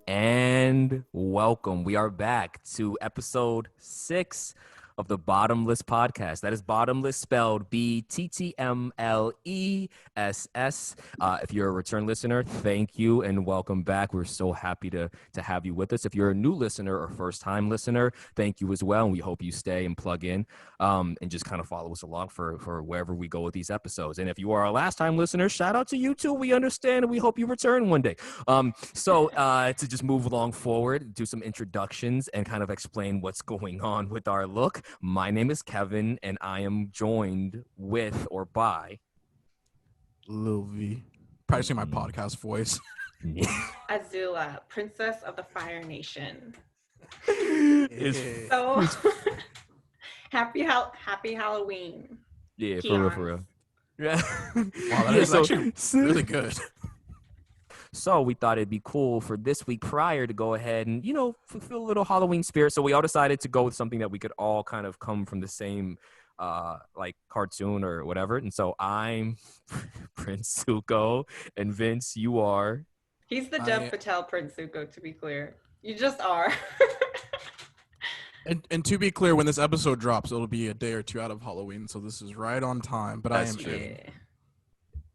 And welcome. We are back to episode 6 of the Bottomless podcast. That is Bottomless spelled BTTMLESS. If you're a return listener, thank you and welcome back. We're so happy to have you with us. If you're a new listener or first-time listener, thank you as well. And we hope you stay and plug in and just kind of follow us along for wherever we go with these episodes. And if you are a last-time listener, shout out to you too. We understand and we hope you return one day. So to just move along forward, do some introductions and kind of explain what's going on with our look. My name is Kevin, and I am joined with or by Lil V. Probably see my podcast voice. Azula, Princess of the Fire Nation. It's So happy Halloween. yeah, Keons. for real. Yeah. Wow, that is actually really good. So we thought it'd be cool for this week prior to go ahead and, fulfill a little Halloween spirit. So we all decided to go with something that we could all kind of come from the same, like cartoon or whatever. And so I'm Prince Zuko, and Vince, you are. He's the Dev Patel Prince Zuko, to be clear. You just are. And to be clear, when this episode drops, it'll be a day or two out of Halloween, so this is right on time. But That's I am true. kidding.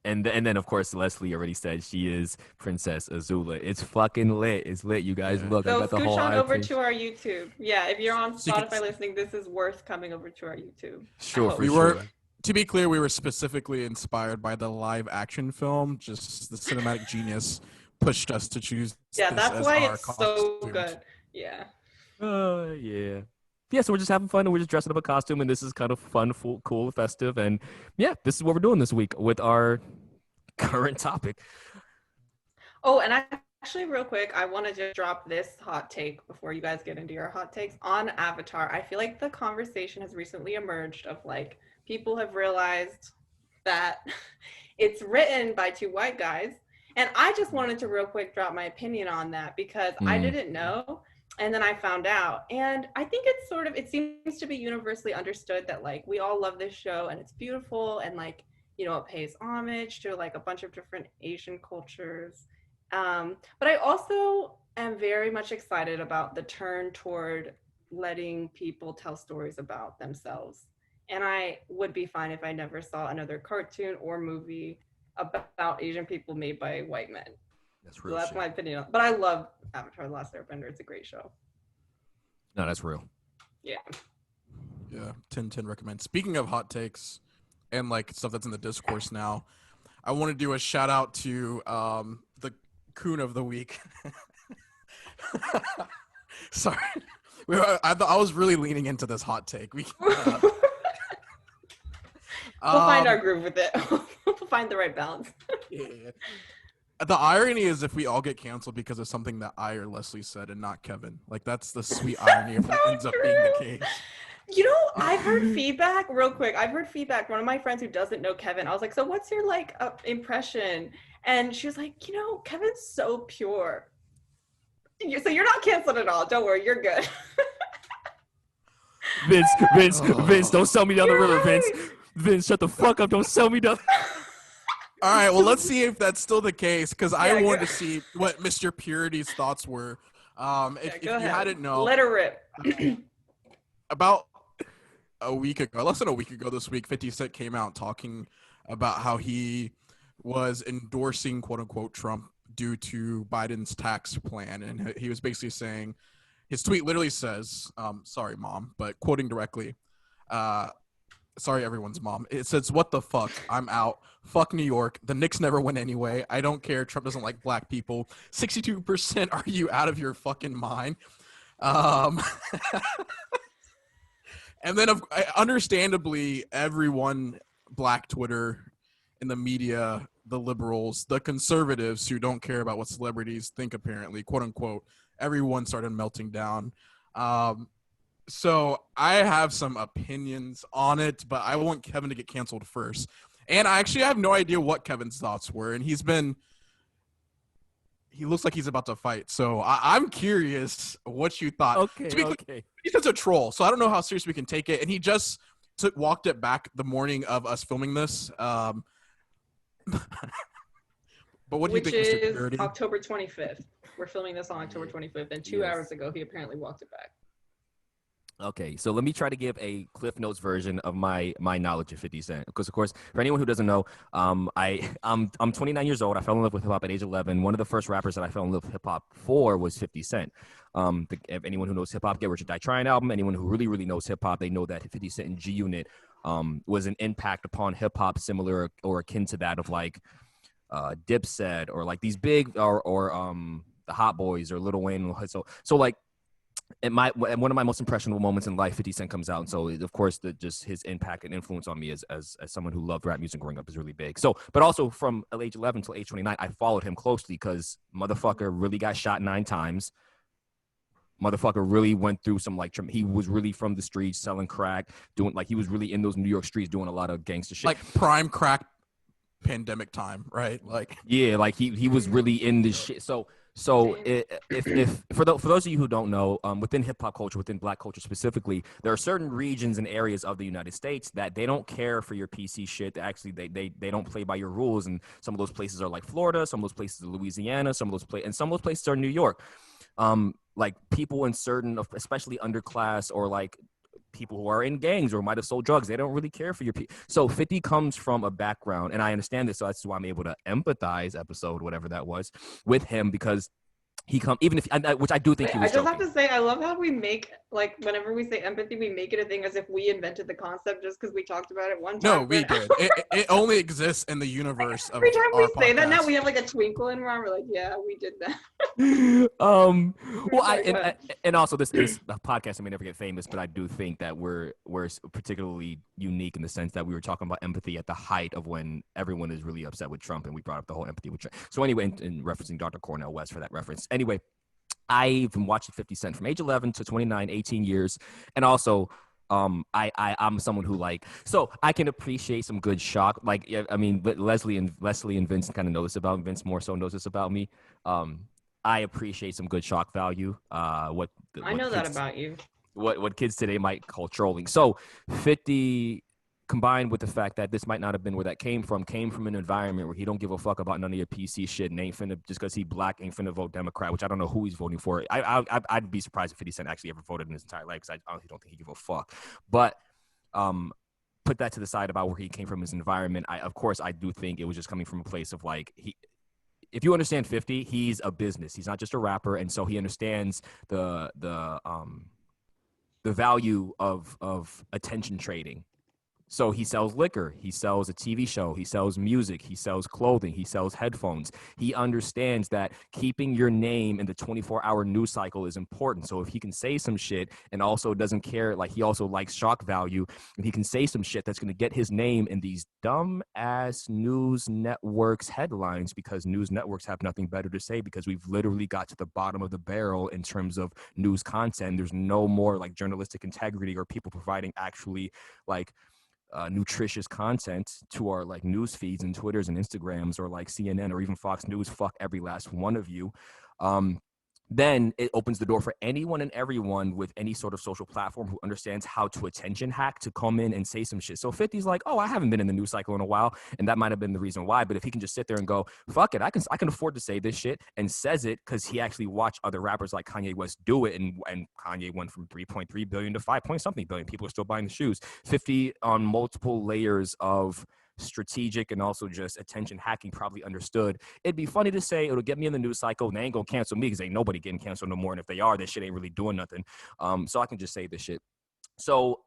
And then, of course, Leslie already said she is Princess Azula. It's fucking lit. It's lit, you guys. Yeah. Look, I So got the scooch whole on over iTunes. to our YouTube. Yeah, if you're on So you can- Spotify listening, this is worth coming over to our YouTube. Sure, Oh. for We sure. were, to be clear, we were specifically inspired by the live action film. Just the cinematic genius pushed us to choose. Yeah, this that's as why our it's so costume. good. Yeah. Yeah. Yeah, so we're just having fun and we're just dressing up a costume, and this is kind of fun, cool, festive. And yeah, this is what we're doing this week with our current topic. Oh, and actually, real quick, I want to just drop this hot take before you guys get into your hot takes on Avatar. I feel like the conversation has recently emerged of like people have realized that it's written by two white guys. And I just wanted to real quick drop my opinion on that because I didn't know. And then I found out. And I think it's it seems to be universally understood that like we all love this show and it's beautiful and like, it pays homage to like a bunch of different Asian cultures. But I also am very much excited about the turn toward letting people tell stories about themselves. And I would be fine if I never saw another cartoon or movie about Asian people made by white men. That's real. So that's shit. my opinion. But I love Avatar: The Last Airbender. It's a great show. No, that's real. Yeah. Yeah, 10/10 recommend. Speaking of hot takes and like stuff that's in the discourse now, I want to do a shout out to the coon of the week. Sorry, I was really leaning into this hot take. We'll find our groove with it. We'll find the right balance. Yeah. The irony is if we all get canceled because of something that I or Leslie said and not Kevin. Like, that's the sweet irony if it ends up being the case. I've heard feedback real quick. I've heard feedback. One of my friends who doesn't know Kevin, I was like, so what's your like impression? And she was like, Kevin's so pure. So you're not canceled at all. Don't worry. You're good. Vince, don't sell me down the river, Right. Vince, shut the fuck up. Don't sell me down. All right, well, let's see if that's still the case, because I Yeah, wanted go- to see what Mr. Purity's thoughts were. If you ahead. hadn't known, Let her rip. about a week ago, less than a week ago this week, 50 Cent came out talking about how he was endorsing, quote unquote, Trump due to Biden's tax plan. And he was basically saying, his tweet literally says, sorry, mom, but quoting directly, sorry, everyone's mom. It says, what the fuck? I'm out. Fuck New York. The Knicks never win anyway. I don't care. Trump doesn't like black people. 62%. Are you out of your fucking mind? And then, understandably, everyone, Black Twitter, in the media, the liberals, the conservatives who don't care about what celebrities think, apparently, quote unquote, everyone started melting down. So I have some opinions on it, but I want Kevin to get canceled first. And I actually have no idea what Kevin's thoughts were, and he looks like he's about to fight. So I'm curious what you thought. Okay, To be clear, okay. he's just a troll, so I don't know how serious we can take it. And he just walked it back the morning of us filming this. But what do you think, Mr. Which Purity? is October 25th. We're filming this on October 25th, and 2 hours ago, he apparently walked it back. Okay, so let me try to give a Cliff Notes version of my knowledge of 50 Cent. Because, of course, for anyone who doesn't know, I'm 29 years old. I fell in love with hip hop at age 11. One of the first rappers that I fell in love with hip hop for was 50 Cent. If anyone who knows hip hop, Get Rich or Die Trying album. Anyone who really, really knows hip hop, they know that 50 Cent and G Unit was an impact upon hip hop similar or akin to that of like Dipset or like these big or the Hot Boys or Lil Wayne. So like. One of my most impressionable moments in life, 50 Cent comes out, and so of course just his impact and influence on me as someone who loved rap music growing up is really big. So, but also from age 11 till age 29, I followed him closely because motherfucker really got shot 9 times. Motherfucker really went through some like he was really from the streets selling crack, doing like he was really in those New York streets doing a lot of gangster shit, like prime crack pandemic time, right? Like yeah, like he was really in this shit. So if for those of you who don't know, within hip hop culture, within Black culture specifically, there are certain regions and areas of the United States that they don't care for your PC shit. Actually, they don't play by your rules, and some of those places are like Florida, some of those places are Louisiana, some of those places are New York. Like people in certain, especially underclass or like people who are in gangs or might have sold drugs, they don't really care for your people. So 50 comes from a background, and I understand this, so that's why I'm able to empathize episode whatever that was with him, because he even if which I do think he was I just joking. have to say, I love how we make, like, whenever we say empathy, we make it a thing as if we invented the concept just because we talked about it one time. no, we did. It only exists in the universe of Every time we our say that now, podcast. we have like a twinkle in our eye. We're like, yeah, we did that. Well, and also this podcast may never get famous, but I do think that we're particularly unique in the sense that we were talking about empathy at the height of when everyone is really upset with Trump, and we brought up the whole empathy with Trump. So anyway, in referencing Dr. Cornel West for that reference. Anyway, I've been watching 50 Cent from age 11 to 29, 18 years, and also I'm someone who so I can appreciate some good shock. Like, I mean, Leslie and Vince kind of know this about me. Vince more so knows this about me. I appreciate some good shock value. I know that about you. What kids today might call trolling. So 50, combined with the fact that this might not have been where that came from an environment where he don't give a fuck about none of your PC shit and ain't finna, just because he black, ain't finna vote Democrat, which I don't know who he's voting for. I'd be surprised if 50 Cent actually ever voted in his entire life, because I honestly don't think he give a fuck. But put that to the side about where he came from, his environment. Of course, I do think it was just coming from a place of like, if you understand 50, he's a business. He's not just a rapper, and so he understands the value of attention trading. So he sells liquor, he sells a TV show, he sells music, he sells clothing, he sells headphones. He understands that keeping your name in the 24-hour news cycle is important. So if he can say some shit and also doesn't care, like he also likes shock value, and he can say some shit that's going to get his name in these dumb-ass news networks headlines, because news networks have nothing better to say, because we've literally got to the bottom of the barrel in terms of news content. There's no more like journalistic integrity or people providing actually like nutritious content to our like news feeds and Twitters and Instagrams, or like CNN or even Fox News. Fuck every last one of you. Then it opens the door for anyone and everyone with any sort of social platform who understands how to attention hack to come in and say some shit. So 50's like, oh, I haven't been in the news cycle in a while, and that might have been the reason why. But if he can just sit there and go, fuck it, I can afford to say this shit, and says it because he actually watched other rappers like Kanye West do it, and Kanye went from 3.3 billion to 5-point-something billion. People are still buying the shoes. 50 on multiple layers of strategic and also just attention hacking probably understood. It'd be funny to say it'll get me in the news cycle, and they ain't gonna cancel me because ain't nobody getting canceled no more, and if they are, this shit ain't really doing nothing. So I can just say this shit. So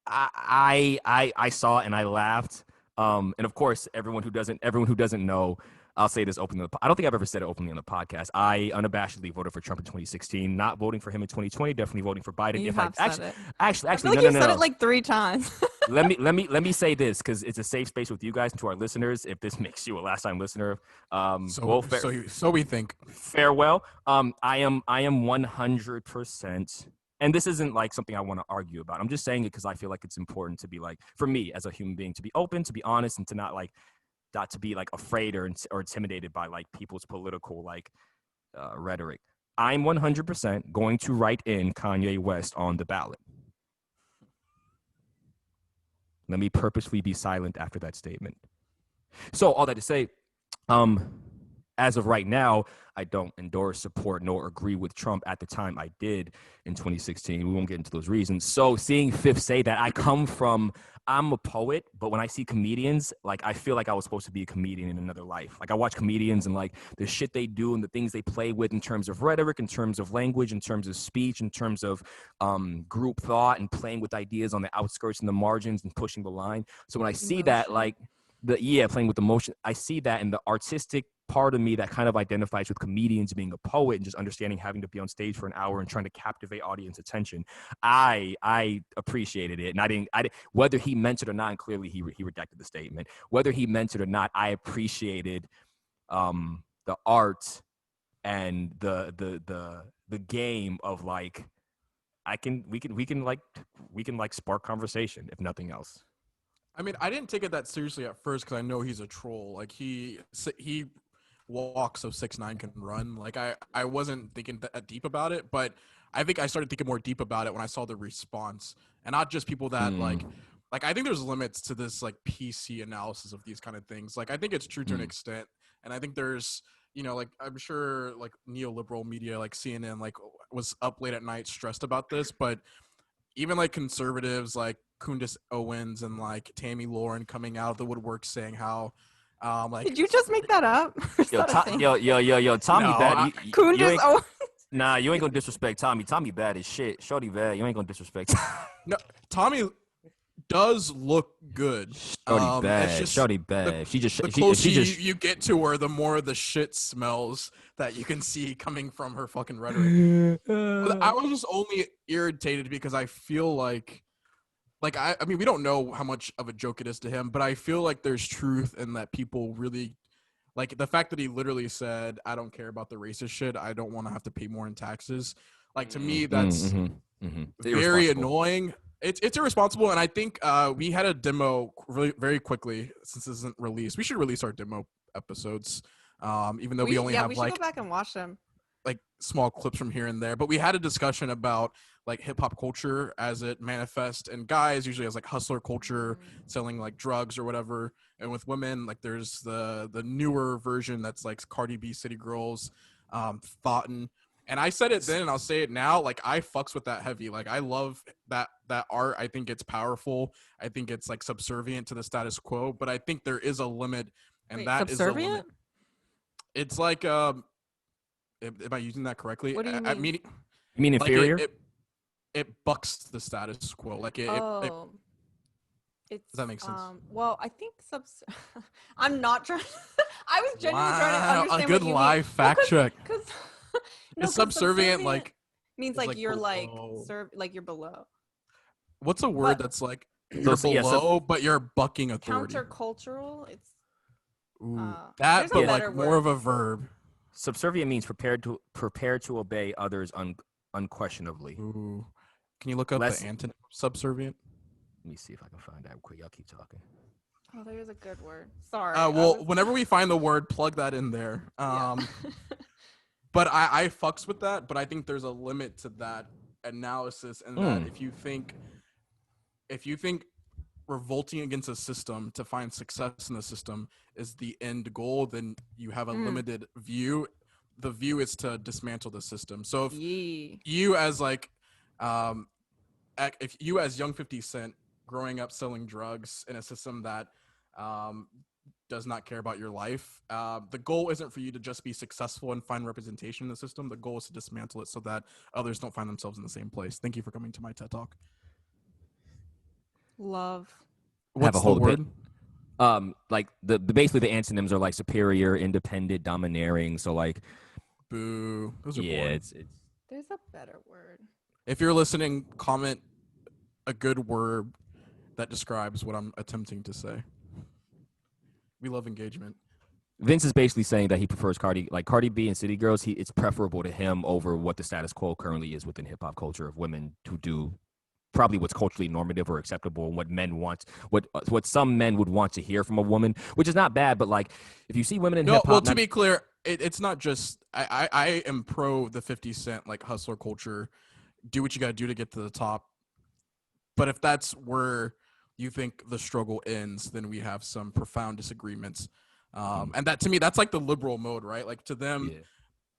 I saw it and I laughed. And of course, everyone who doesn't know, I'll say this openly. I don't think I've ever said it openly on the podcast. I unabashedly voted for Trump in 2016, not voting for him in 2020, definitely voting for Biden. You if have I said it. actually, I feel like no, you no, said no. it like 3 times. let me say this because it's a safe space with you guys and to our listeners. If this makes you a last time listener, So we think. farewell. I am 100%. And this isn't like something I want to argue about. I'm just saying it because I feel like it's important to be like, for me as a human being, to be open, to be honest, and to not to be like afraid or intimidated by like people's political like rhetoric. I'm 100% going to write in Kanye West on the ballot. Let me purposely be silent after that statement. So all that to say, as of right now, I don't endorse, support, nor agree with Trump. At the time, I did in 2016. We won't get into those reasons. So seeing Fifth say that, I'm a poet, but when I see comedians, like I feel like I was supposed to be a comedian in another life. Like I watch comedians and like the shit they do and the things they play with in terms of rhetoric, in terms of language, in terms of speech, in terms of group thought and playing with ideas on the outskirts and the margins and pushing the line. So when I see that, like playing with emotion, I see that in the artistic part of me that kind of identifies with comedians being a poet and just understanding having to be on stage for an hour and trying to captivate audience attention. I appreciated it, and I didn't whether he meant it or not. And clearly he redacted the statement. Whether he meant it or not, I appreciated the art and the game of like we can spark conversation if nothing else. I mean, I didn't take it that seriously at first because I know he's a troll. Like he walks so 6'9" can run. Like I wasn't thinking that deep about it, but I think I started thinking more deep about it when I saw the response, and not just people that like I think there's limits to this like PC analysis of these kind of things. Like I think it's true to an extent, and I think there's like I'm sure like neoliberal media like CNN like was up late at night stressed about this, but even like conservatives like Kundis Owens and like Tammy Lauren coming out of the woodwork saying how like Did you just make that up? Tommy No, bad. Kundis Owens. Nah, you ain't gonna disrespect Tommy. Tommy bad as shit. Shorty bad. You ain't gonna disrespect. no, Tommy does look good. Shorty bad. It's just Shorty bad. the closer you get to her, the more the shit smells that you can see coming from her fucking rhetoric. I was just only irritated because I feel like I mean we don't know how much of a joke it is to him, but I feel like there's truth in that people really like the fact that he literally said, "I don't care about the racist shit. I don't want to have to pay more in taxes." Like to me, that's very annoying. It's irresponsible, and I think we had a demo really very quickly since this isn't released. We should release our demo episodes, even though we only have we like should go back and watch them. like small clips from here and there. But we had a discussion about like hip hop culture as it manifests, and guys usually as like hustler culture, selling like drugs or whatever, and with women like there's the newer version that's like Cardi B, City Girls, Thoughtin'. And I said it then and I'll say it now, like I fucks with that heavy. Like I love that art. I think it's powerful. I think it's like subservient to the status quo, but I think there is a limit, and Wait, that subservient? is a limit. It's like am I using that correctly? What do you mean? You mean inferior? Like it bucks the status quo. Like it does that make sense? Well, I think I'm not trying. I was genuinely trying to understand a good what you live mean. fact check. No, It's subservient like means it's like you're below. like you're below. What's a word that's like you're below, but you're bucking authority? Countercultural. It's that, but like word. more of a verb. Subservient means prepared to obey others unquestionably. Ooh. Can you look up the antonym of subservient? Let me see if I can find that quick. Y'all keep talking. Oh, there's a good word. Sorry. Well, whenever we find the word, plug that in there. But I fucks with that, but I think there's a limit to that analysis, and that if you think revolting against a system to find success in the system is the end goal, then you have a limited view. The view is to dismantle the system. So if you as like if you as young 50 Cent growing up selling drugs in a system that does not care about your life, the goal isn't for you to just be successful and find representation in the system. The goal is to dismantle it so that others don't find themselves in the same place. Thank you for coming to my TED Talk. Love. What's the word? Like the basically the antonyms are like superior, independent, domineering. So like, boo. Those are boring. It's There's a better word. If you're listening, comment a good word that describes what I'm attempting to say. We love engagement. Vince is basically saying that he prefers Cardi B and City Girls. It's preferable to him over what the status quo currently is within hip hop culture of women who do probably what's culturally normative or acceptable and what men want, what some men would want to hear from a woman, which is not bad. But like, if you see women in hip hop, well, to be clear, it's not just I am pro the 50 Cent like hustler culture. Do what you got to do to get to the top. But if that's where you think the struggle ends, then we have some profound disagreements. And that to me, that's like the liberal mode, right? Like to them,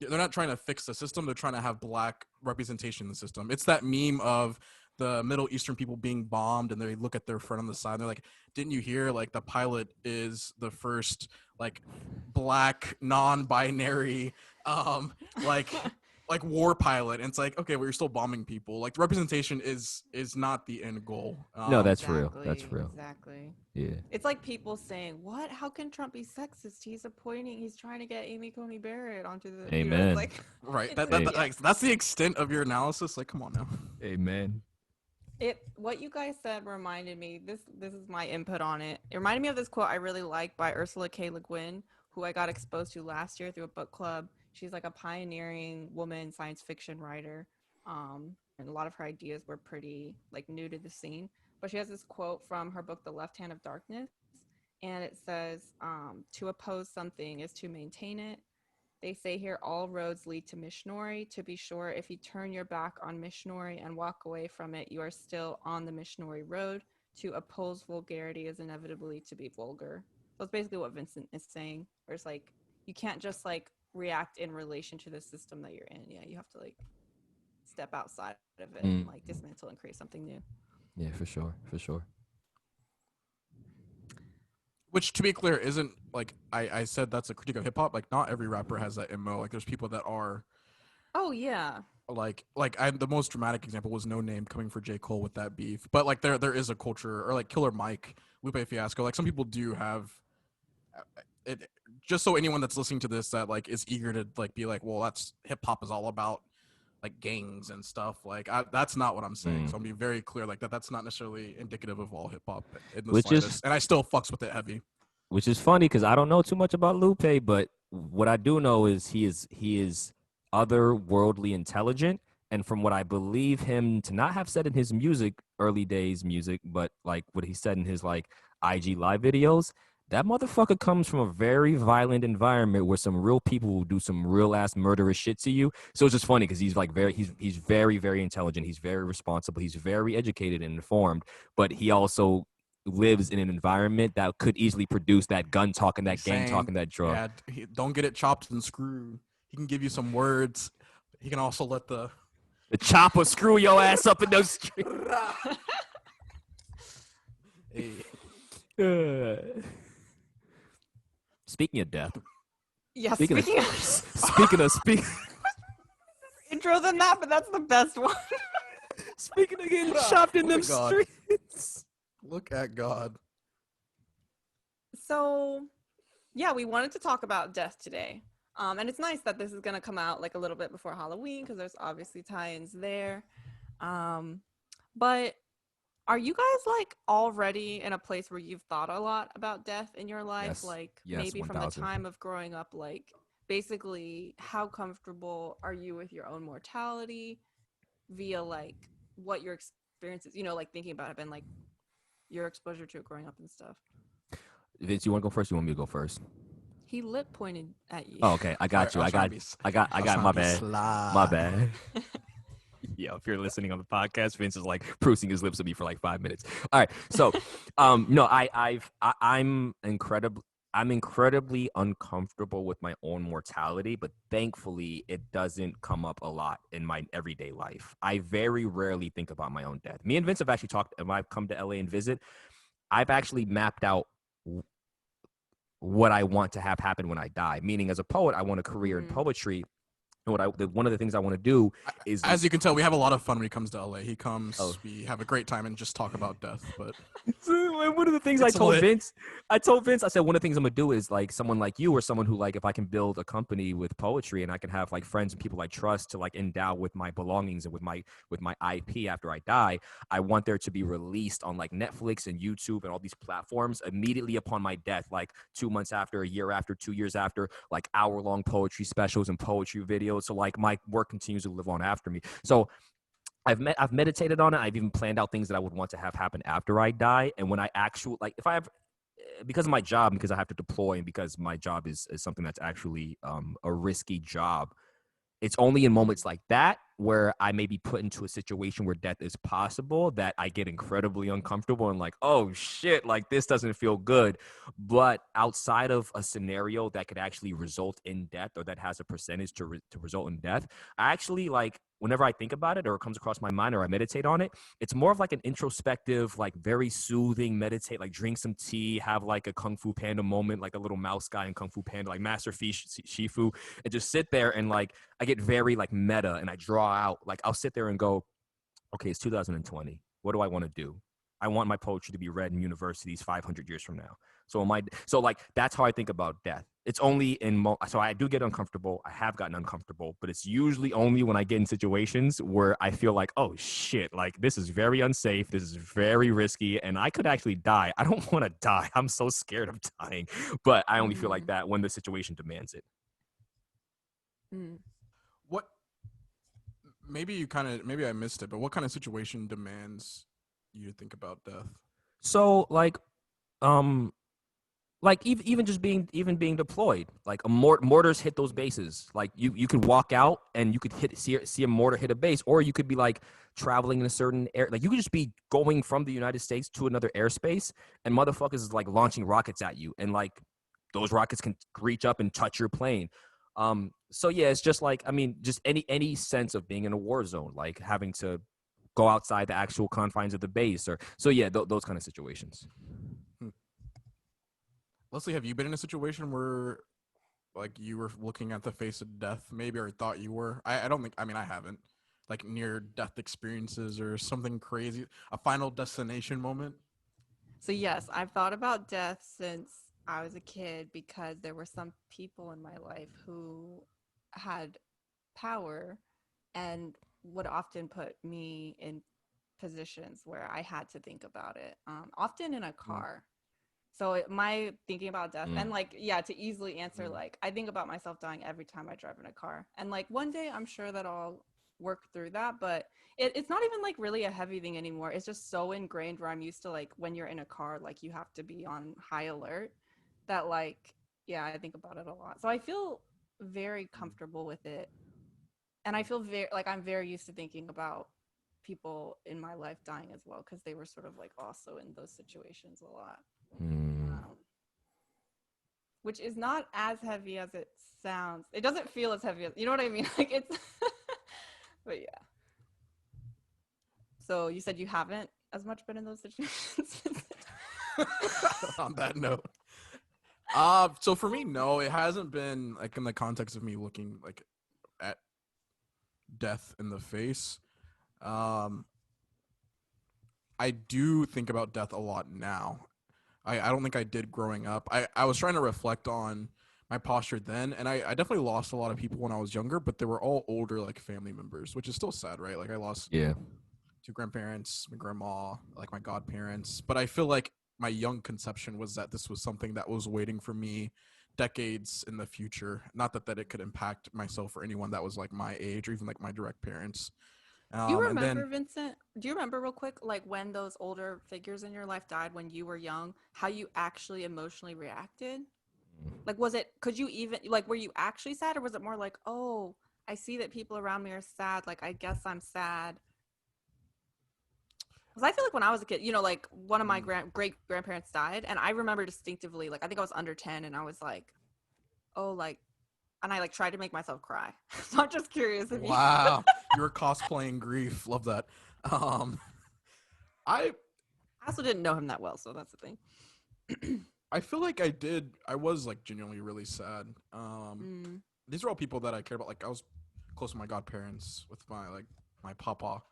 they're not trying to fix the system. They're trying to have black representation in the system. It's that meme of the Middle Eastern people being bombed and they look at their friend on the side and they're like, didn't you hear like the pilot is the first like black non-binary like war pilot, and it's like, okay, well, you're still bombing people. Like the representation is not the end goal. No, that's real. That's real. Exactly. Yeah. It's like people saying, "What? How can Trump be sexist? He's trying to get Amy Coney Barrett onto the." Amen. Like, right. That's the extent of your analysis. Like, come on now. Amen. What you guys said reminded me. This is my input on it. It reminded me of this quote I really like by Ursula K. Le Guin, who I got exposed to last year through a book club. She's like a pioneering woman science fiction writer, and a lot of her ideas were pretty like new to the scene. But she has this quote from her book, The Left Hand of Darkness, and it says, "To oppose something is to maintain it. They say here all roads lead to Mishnori. To be sure, if you turn your back on Mishnori and walk away from it, you are still on the Mishnori road. To oppose vulgarity is inevitably to be vulgar." So that's basically what Vincent is saying. Where it's like, you can't just like react in relation to the system that you're in. Yeah, you have to like step outside of it and like dismantle and create something new. Yeah, for sure. For sure. Which, to be clear, isn't like I said that's a critique of hip hop. Like, not every rapper has that MO. Like, there's people that are. Oh yeah. The most dramatic example was No Name coming for J. Cole with that beef. But like there is a culture, or like Killer Mike, Lupe Fiasco. Like some people do have it. Just so anyone that's listening to this that like is eager to like be like, well, that's hip hop is all about like gangs and stuff. Like that's not what I'm saying. So I'm being very clear like that's not necessarily indicative of all hip hop in the slightest. And I still fucks with it heavy. Which is funny because I don't know too much about Lupe, but what I do know is he is otherworldly intelligent. And from what I believe him to not have said in his early days music, but like what he said in his like IG live videos, that motherfucker comes from a very violent environment where some real people will do some real ass murderous shit to you. So it's just funny because he's like he's very, very intelligent. He's very responsible. He's very educated and informed, but he also lives in an environment that could easily produce that gun talk and that gang talk and that drug. Yeah, don't get it chopped and screwed. He can give you some words. He can also let the chopper screw your ass up in those streets. Speaking of death. Yeah, speaking of intro than that, but that's the best one. Speaking of getting chopped in them streets. Look at God. So, yeah, we wanted to talk about death today. And it's nice that this is going to come out like a little bit before Halloween because there's obviously tie-ins there. But are you guys like already in a place where you've thought a lot about death in your life? Yes, maybe 1,000. from the time of growing up, like basically how comfortable are you with your own mortality via like what your experiences, like thinking about it and like your exposure to it growing up and stuff. Vince, you want to go first? Or you want me to go first? He lip pointed at you. Oh, okay. I got you. I got my bad. My bad. Yeah, if you're listening on the podcast, Vince is like pursing his lips at me for like 5 minutes. All right. So, no, I'm incredibly uncomfortable with my own mortality, but thankfully it doesn't come up a lot in my everyday life. I very rarely think about my own death. Me and Vince have actually talked, when I've come to LA and visit, I've actually mapped out what I want to have happen when I die. Meaning as a poet, I want a career in poetry. And one of the things I want to do is, As you can tell, we have a lot of fun when he comes to LA. He oh, comes, we have a great time and just talk about death. But so one of the things it's lit. I said one of the things I'm gonna do is like someone like you or someone who like if I can build a company with poetry and I can have like friends and people I trust to like endow with my belongings and with my IP after I die, I want there to be released on like Netflix and YouTube and all these platforms immediately upon my death, like 2 months after, a year after, 2 years after, like hour-long poetry specials and poetry videos. So like my work continues to live on after me. So I've meditated on it. I've even planned out things that I would want to have happen after I die. And when I actually like, if I have, because of my job, because I have to deploy, and because my job is something that's actually a risky job, it's only in moments like that where I may be put into a situation where death is possible that I get incredibly uncomfortable and like, oh shit, like this doesn't feel good. But outside of a scenario that could actually result in death or that has a percentage to result in death, I actually like whenever I think about it or it comes across my mind or I meditate on it, it's more of like an introspective, like very soothing meditate, like drink some tea, have like a Kung Fu Panda moment, like a little mouse guy in Kung Fu Panda, like Master Shifu, and just sit there and like I get very like meta and I draw out, like I'll sit there and go, okay, it's 2020. What do I want to do? I want my poetry to be read in universities 500 years from now. So like that's how I think about death. It's only so I do get uncomfortable. I have gotten uncomfortable, but it's usually only when I get in situations where I feel like, oh shit, like this is very unsafe. This is very risky, and I could actually die. I don't want to die. I'm so scared of dying, but I only feel like that when the situation demands it. What? Maybe I missed it, but what kind of situation demands you to think about death? So like even just being deployed, like mortars hit those bases. Like you could walk out and you could see a mortar hit a base, or you could be like traveling in a certain air. Like you could just be going from the United States to another airspace, and motherfuckers is like launching rockets at you, and like those rockets can reach up and touch your plane. So yeah, it's just like, I mean, just any sense of being in a war zone, like having to go outside the actual confines of the base, or so yeah, those kind of situations. Leslie, have you been in a situation where like you were looking at the face of death, maybe, or thought you were? I don't think. I mean, I haven't. Like near death experiences or something crazy, a final destination moment. So yes, I've thought about death since I was a kid because there were some people in my life who had power and would often put me in positions where I had to think about it, often in a car. So my thinking about death and like, yeah, to easily answer, like I think about myself dying every time I drive in a car, and like one day I'm sure that I'll work through that, but it's not even like really a heavy thing anymore. It's just so ingrained where I'm used to, like, when you're in a car, like you have to be on high alert, that like, yeah, I think about it a lot. So I feel very comfortable with it, and I feel very like I'm very used to thinking about people in my life dying as well, because they were sort of like also in those situations a lot. Which is not as heavy as it sounds. It doesn't feel as heavy as, you know what I mean? Like it's, but yeah. So you said you haven't as much been in those situations? On that note, so for me, no, it hasn't been like in the context of me looking like at death in the face. I do think about death a lot now. I don't think I did growing up. I was trying to reflect on my posture then, and I definitely lost a lot of people when I was younger, but they were all older, like family members, which is still sad, right? Like I lost two grandparents, my grandma, like my godparents, but I feel like my young conception was that this was something that was waiting for me decades in the future. Not that it could impact myself or anyone that was like my age or even like my direct parents. Do you And remember, then Vincent? Do you remember real quick, like when those older figures in your life died when you were young, how you actually emotionally reacted? Like, could you even, like, were you actually sad, or was it more like, oh, I see that people around me are sad, like, I guess I'm sad? Because I feel like when I was a kid, like one of my great grandparents died, and I remember distinctively, like, I think I was under 10, and I was like, oh, like, and I like tried to make myself cry. So I'm just curious if you. wow, you were cosplaying grief. Love that. I I also didn't know him that well, so that's the thing. I feel like I was like genuinely really sad. These are all people that I cared about. Like I was close with my godparents, with my papa.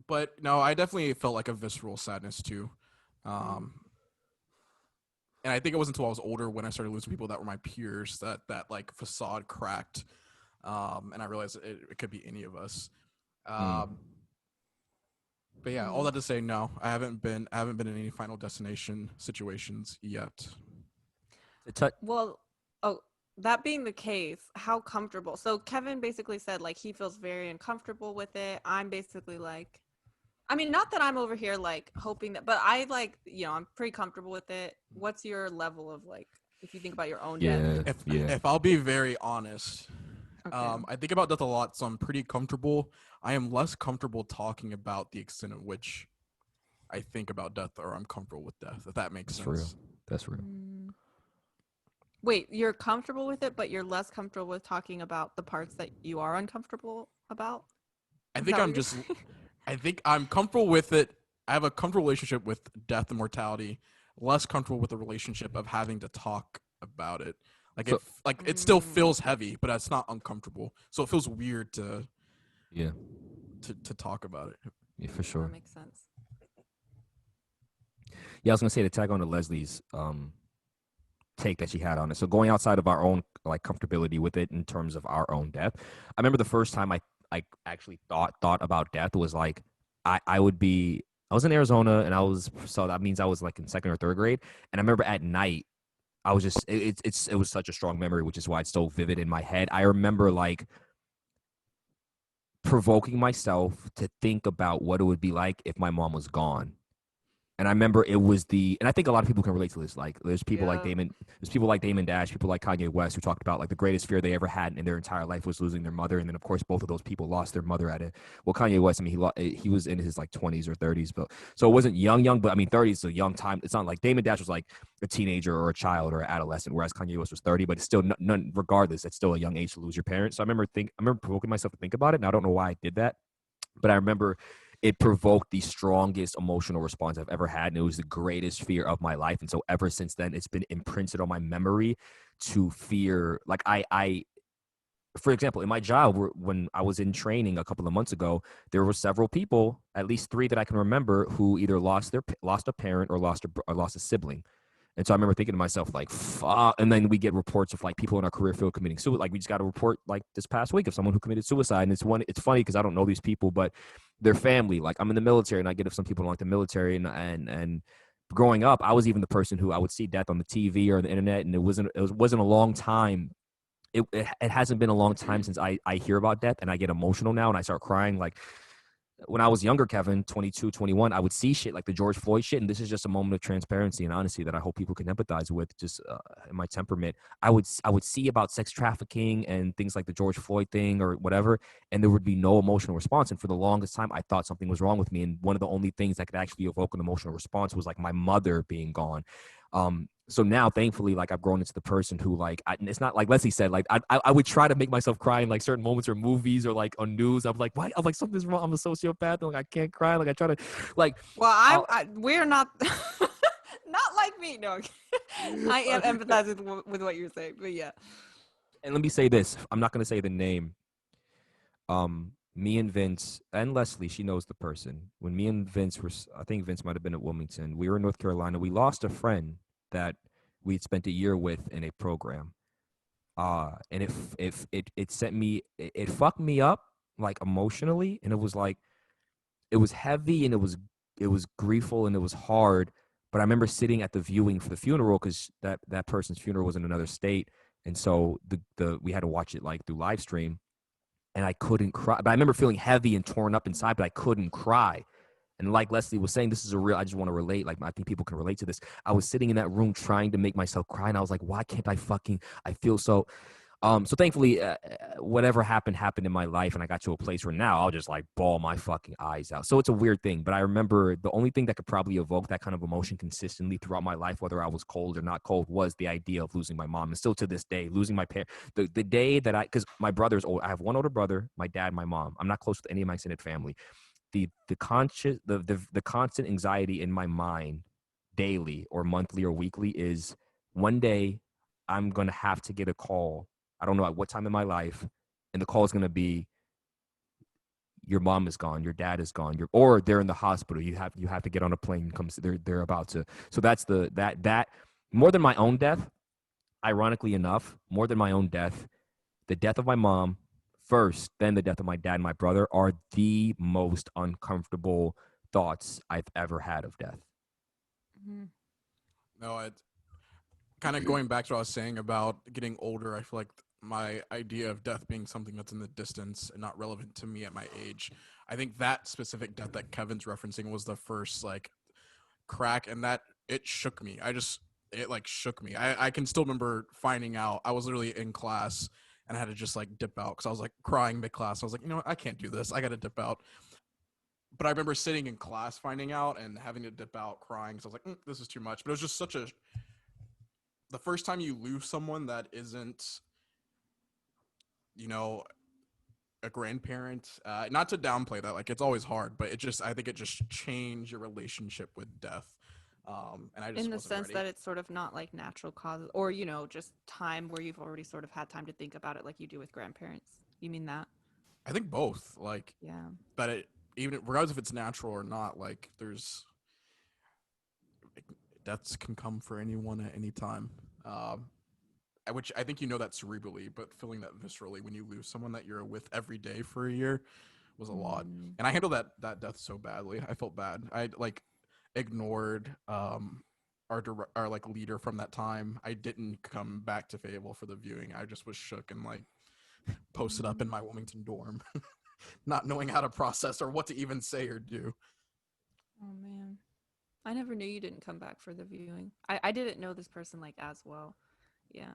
But no, I definitely felt like a visceral sadness too. And I think it wasn't until I was older when I started losing people that were my peers that like facade cracked. And I realized it could be any of us. But yeah, all that to say, no, I haven't been in any Final Destination situations yet. Well, oh, that being the case, how comfortable? So Kevin basically said like he feels very uncomfortable with it. I'm basically like, I mean, not that I'm over here like hoping that, but I like, I'm pretty comfortable with it. What's your level of like, if you think about your own death? If I'll be very honest, Okay. I think about death a lot, so I'm pretty comfortable. I am less comfortable talking about the extent of which I think about death or I'm comfortable with death, if that makes sense. That's real. Wait, you're comfortable with it, but you're less comfortable with talking about the parts that you are uncomfortable about? I think I'm comfortable with it. I have a comfortable relationship with death and mortality, less comfortable with the relationship of having to talk about it. It still feels heavy, but it's not uncomfortable. So it feels weird to talk about it. Yeah, for sure. That makes sense. Yeah, I was gonna say to tag on to Leslie's take that she had on it. So going outside of our own like comfortability with it in terms of our own death. I remember the first time I actually thought about death was like I was in Arizona and so that means I was like in second or third grade. And I remember at night I was just it was such a strong memory, which is why it's so vivid in my head. I remember like provoking myself to think about what it would be like if my mom was gone. And I remember it was and I think a lot of people can relate to this. Like, there's people like Damon Dash, people like Kanye West who talked about like the greatest fear they ever had in their entire life was losing their mother. And then, of course, both of those people lost their mother Kanye West, I mean, he was in his like 20s or 30s, but so it wasn't young, but I mean, 30s is a young time. It's not like Damon Dash was like a teenager or a child or an adolescent, whereas Kanye West was 30, but it's still none, regardless, it's still a young age to lose your parents. So I remember provoking myself to think about it. And I don't know why I did that, but I remember it provoked the strongest emotional response I've ever had. And it was the greatest fear of my life. And so ever since then, it's been imprinted on my memory to fear. Like for example, in my job, when I was in training a couple of months ago, there were several people, at least 3 that I can remember, who either lost a parent or lost a sibling. And so I remember thinking to myself, like, fuck. And then we get reports of like people in our career field committing suicide. Like, we just got a report like this past week of someone who committed suicide. And it's funny because I don't know these people, but their family, like I'm in the military and I get if some people don't like the military and growing up, I was even the person who I would see death on the TV or the internet. And it wasn't a long time. It hasn't been a long time since I hear about death and I get emotional now and I start crying. Like, when I was younger, Kevin, 22, 21, I would see shit like the George Floyd shit. And this is just a moment of transparency and honesty that I hope people can empathize with, just in my temperament. I would see about sex trafficking and things like the George Floyd thing or whatever, and there would be no emotional response. And for the longest time, I thought something was wrong with me. And one of the only things that could actually evoke an emotional response was like my mother being gone. So now, thankfully, like I've grown into the person who, like, it's not like Leslie said, like I would try to make myself cry in like certain moments or movies or like on news. I'm like, why? I'm like, something's wrong. I'm a sociopath. Like, I can't cry. Like, I try to, like. Well, we're not, not like me. No, I am empathizing with what you're saying, but yeah. And let me say this: I'm not gonna say the name. Me and Vince and Leslie, she knows the person. When me and Vince were, I think Vince might have been at Wilmington. We were in North Carolina. We lost a friend that we'd spent a year with in a program. And it sent me, it fucked me up like emotionally, and it was like, it was heavy and it was grieful and it was hard. But I remember sitting at the viewing for the funeral because that person's funeral was in another state, and so we had to watch it like through live stream, and I couldn't cry. But I remember feeling heavy and torn up inside, but I couldn't cry. And like Leslie was saying, this is I just want to relate. Like, I think people can relate to this. I was sitting in that room trying to make myself cry. And I was like, why can't I feel so, so thankfully, whatever happened in my life. And I got to a place where now I'll just like bawl my fucking eyes out. So it's a weird thing. But I remember the only thing that could probably evoke that kind of emotion consistently throughout my life, whether I was cold or not cold, was the idea of losing my mom. And still to this day, losing my parents, the day that because my brother's old, I have one older brother, my dad, my mom. I'm not close with any of my extended family. The constant anxiety in my mind daily or monthly or weekly is one day I'm going to have to get a call I don't know at what time in my life, and the call is going to be, your mom is gone, your dad is gone, or they're in the hospital. You have to get on a plane. They're about to. So that's that more than my own death. Ironically enough, more than my own death, the death of my mom first, then the death of my dad and my brother are the most uncomfortable thoughts I've ever had of death. Mhm. No, it's kind of going back to what I was saying about getting older. I feel like my idea of death being something that's in the distance and not relevant to me at my age. I think that specific death that Kevin's referencing was the first like crack, and that it shook me. It like shook me. I can still remember finding out. I was literally in class and I had to just like dip out because I was like crying mid class. I was like, you know what? I can't do this. I got to dip out. But I remember sitting in class finding out and having to dip out crying because I was like, this is too much. But it was just such a the first time you lose someone that isn't, you know, a grandparent. Not to downplay that, like it's always hard, but I think it just changed your relationship with death. And I just In the wasn't sense ready. that it's sort of not like natural causes, or just time where you've already sort of had time to think about it, like you do with grandparents. You mean that? I think both, like Yeah. that. It even regardless if it's natural or not, like there's deaths can come for anyone at any time. Um, which I think that cerebrally, but feeling that viscerally when you lose someone that you're with every day for a year was a lot. Mm. And I handled that death so badly. I felt bad. I like ignored our like leader from that time. I didn't come back to Fable for the viewing. I just was shook and like posted up in my Wilmington dorm, not knowing how to process or what to even say or do. Oh man, I never knew you didn't come back for the viewing. I didn't know this person like as well. Yeah.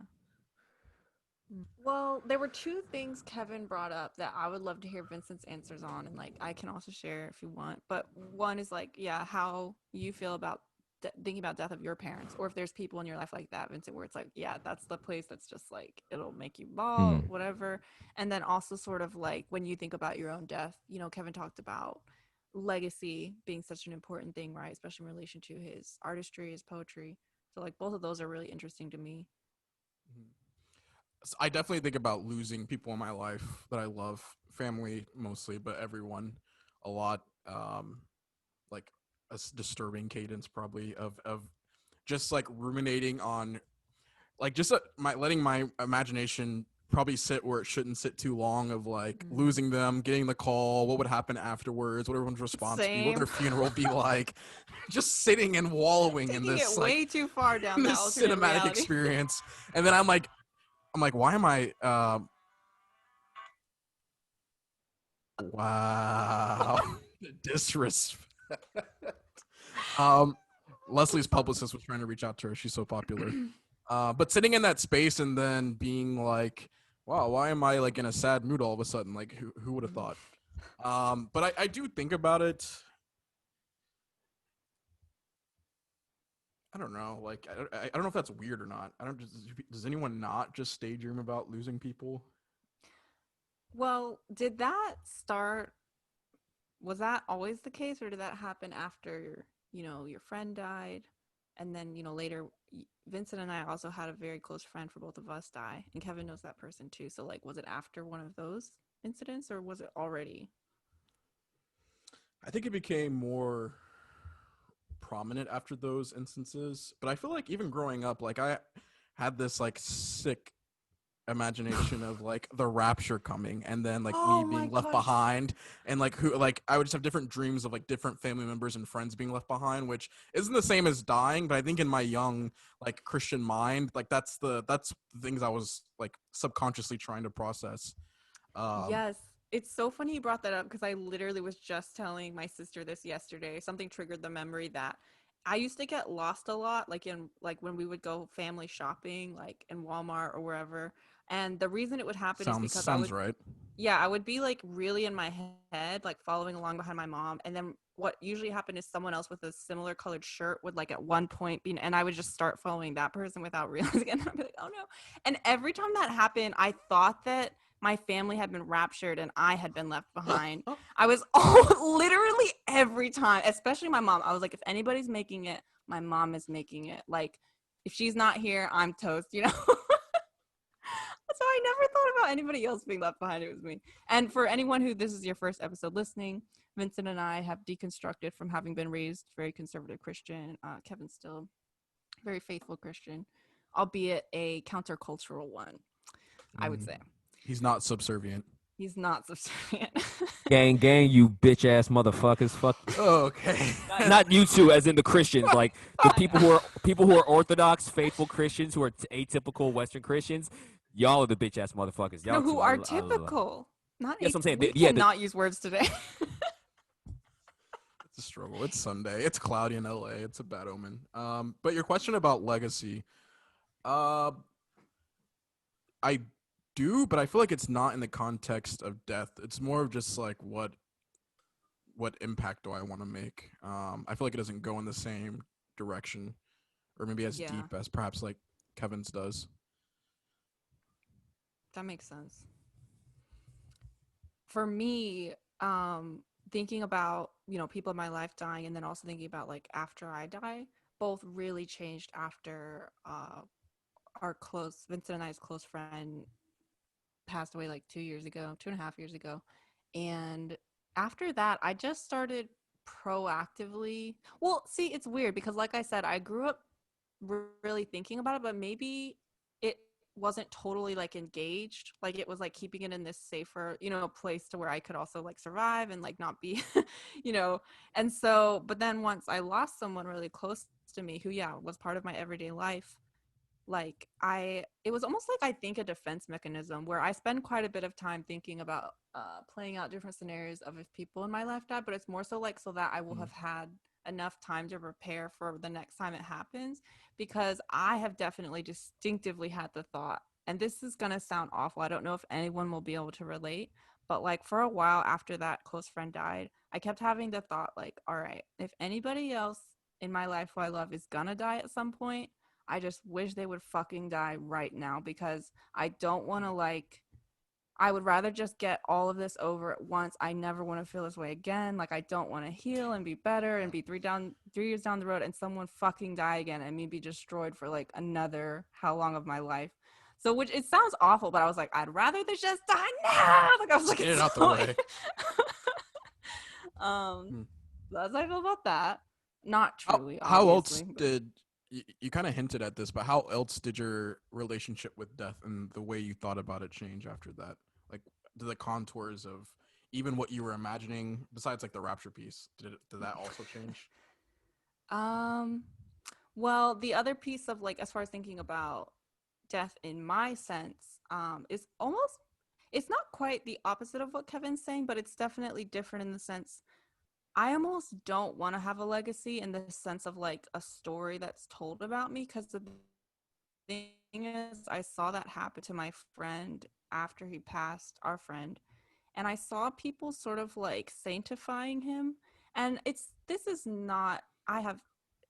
Well, there were two things Kevin brought up that I would love to hear Vincent's answers on, and like I can also share if you want. But one is like, yeah, how you feel about thinking about death of your parents, or if there's people in your life like that, Vincent, where it's like, yeah, that's the place that's just like it'll make you bawl, whatever. And then also sort of like when you think about your own death, Kevin talked about legacy being such an important thing, right? Especially in relation to his artistry, his poetry. So like both of those are really interesting to me. I definitely think about losing people in my life that I love, family mostly, but everyone a lot. Like a disturbing cadence probably of just like ruminating on like just letting my imagination probably sit where it shouldn't sit too long of like losing them, getting the call, what would happen afterwards, what everyone's response be, what Same. their funeral be like, just sitting and wallowing in Taking it this like way too far down in that this alternate cinematic reality. experience. And then I'm like, why am I wow. The disrespect. um Leslie's publicist was trying to reach out to her. She's so popular. But sitting in that space and then being like, wow, why am I like in a sad mood all of a sudden? Like who would have thought? But I do think about it. I don't know. Like I don't know if that's weird or not. I don't. Does anyone not just daydream about losing people? Well, did that start? Was that always the case, or did that happen after your friend died, and then later? Vincent and I also had a very close friend for both of us die, and Kevin knows that person too. So like, was it after one of those incidents, or was it already? I think it became more prominent after those instances. But I feel like even growing up, like I had this like sick imagination of like the rapture coming and then like me Oh my being left gosh. behind and like who like I would just have different dreams of like different family members and friends being left behind, which isn't the same as dying, but I think in my young like Christian mind, like that's the things I was like subconsciously trying to process. Yes. It's so funny you brought that up because I literally was just telling my sister this yesterday. Something triggered the memory that I used to get lost a lot, like when we would go family shopping, like in Walmart or wherever. And the reason it would happen is because Sounds right. yeah, I would be like really in my head, like following along behind my mom. And then what usually happened is someone else with a similar colored shirt would like at one point be, and I would just start following that person without realizing it. And I'd be like, oh no. And every time that happened, I thought that my family had been raptured and I had been left behind. I was literally every time, especially my mom. I was like, if anybody's making it, my mom is making it. Like, if she's not here, I'm toast, So I never thought about anybody else being left behind. It was me. And for anyone who this is your first episode listening, Vincent and I have deconstructed from having been raised very conservative Christian. Kevin's still very faithful Christian, albeit a countercultural one, I would say. He's not subservient. He's not subservient. Gang, you bitch ass motherfuckers. Fuck. Oh, okay. Not you two, as in the Christians, like the people who are Orthodox, faithful Christians, who are atypical Western Christians. Y'all are the bitch ass motherfuckers. Y'all No, who two, are typical. Not Yes, I'm saying, we yeah, cannot use words today. It's a struggle. It's Sunday. It's cloudy in LA. It's a bad omen. But your question about legacy, I do, but I feel like it's not in the context of death. It's more of just like what impact do I want to make? I feel like it doesn't go in the same direction, or maybe as deep as perhaps like Kevin's does. That makes sense. For me, thinking about, people in my life dying, and then also thinking about like after I die, both really changed after Vincent and I's close friend passed away like 2.5 years ago. And after that, I just started proactively. Well, see, it's weird because like I said, I grew up really thinking about it, but maybe it wasn't totally like engaged. Like it was like keeping it in this safer, place to where I could also like survive and like not be, And so, but then once I lost someone really close to me who, was part of my everyday life, like it was almost like I think a defense mechanism where I spend quite a bit of time thinking about playing out different scenarios of if people in my life died, but it's more so like so that I will have had enough time to prepare for the next time it happens, because I have definitely distinctively had the thought, and this is going to sound awful, I don't know if anyone will be able to relate, but like for a while after that close friend died, I kept having the thought like, all right, if anybody else in my life who I love is gonna die at some point, I just wish they would fucking die right now, because I don't want to I would rather just get all of this over at once. I never want to feel this way again. Like I don't want to heal and be better and be 3 years down the road and someone fucking die again and me be destroyed for like another how long of my life. So which it sounds awful, but I was like, I'd rather they just die now. Like I was like, get it out the way. That's how I feel about that. Not truly. How else obviously, did you kind of hinted at this, but how else did your relationship with death and the way you thought about it change after that? Like the contours of even what you were imagining, besides like the rapture piece, did that also change? Well, the other piece of like, as far as thinking about death in my sense, is almost, it's not quite the opposite of what Kevin's saying, but it's definitely different in the sense I almost don't want to have a legacy in the sense of like a story that's told about me, because the thing is, I saw that happen to my friend after he passed, our friend, and I saw people sort of like sanctifying him. And this is not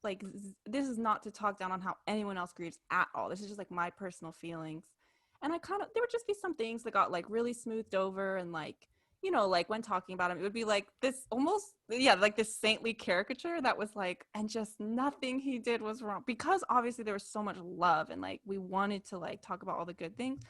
to talk down on how anyone else grieves at all. This is just like my personal feelings. And there would just be some things that got like really smoothed over, and like, like when talking about him, it would be like this almost, like this saintly caricature that was like, and just nothing he did was wrong, because obviously there was so much love and like we wanted to like talk about all the good things.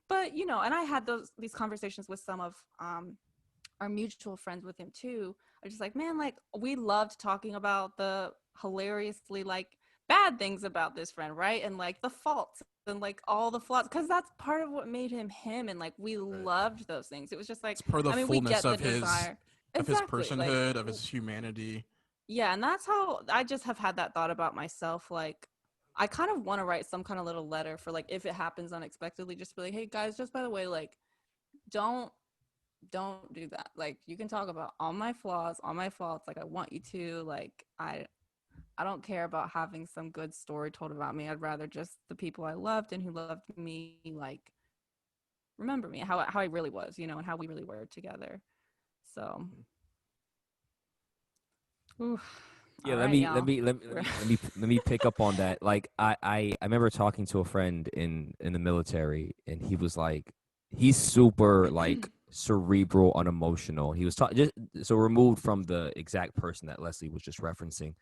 But, and I had these conversations with some of our mutual friends with him too. I was just like, man, like we loved talking about the hilariously like bad things about this friend, right? And like the faults and like all the flaws, because that's part of what made him him, and like we loved those things. It was just like, It's part of the we fullness get the of his desire. of his Exactly, personhood, like, of his humanity. yeah, and that's how I just have had that thought about myself. Like I kind of want to write some kind of little letter for like if it happens unexpectedly, just be like, hey guys, just by the way, like don't do that. Like you can talk about all my flaws, all my faults, like I want you to, like I don't care about having some good story told about me. I'd rather just the people I loved and who loved me like remember me, how I really was, and how we really were together. So oof. Yeah, All let right, me y'all. let me let me let me pick up on that. Like I remember talking to a friend in the military, and he was like, he's super like cerebral, unemotional. He was just so removed from the exact person that Leslie was just referencing.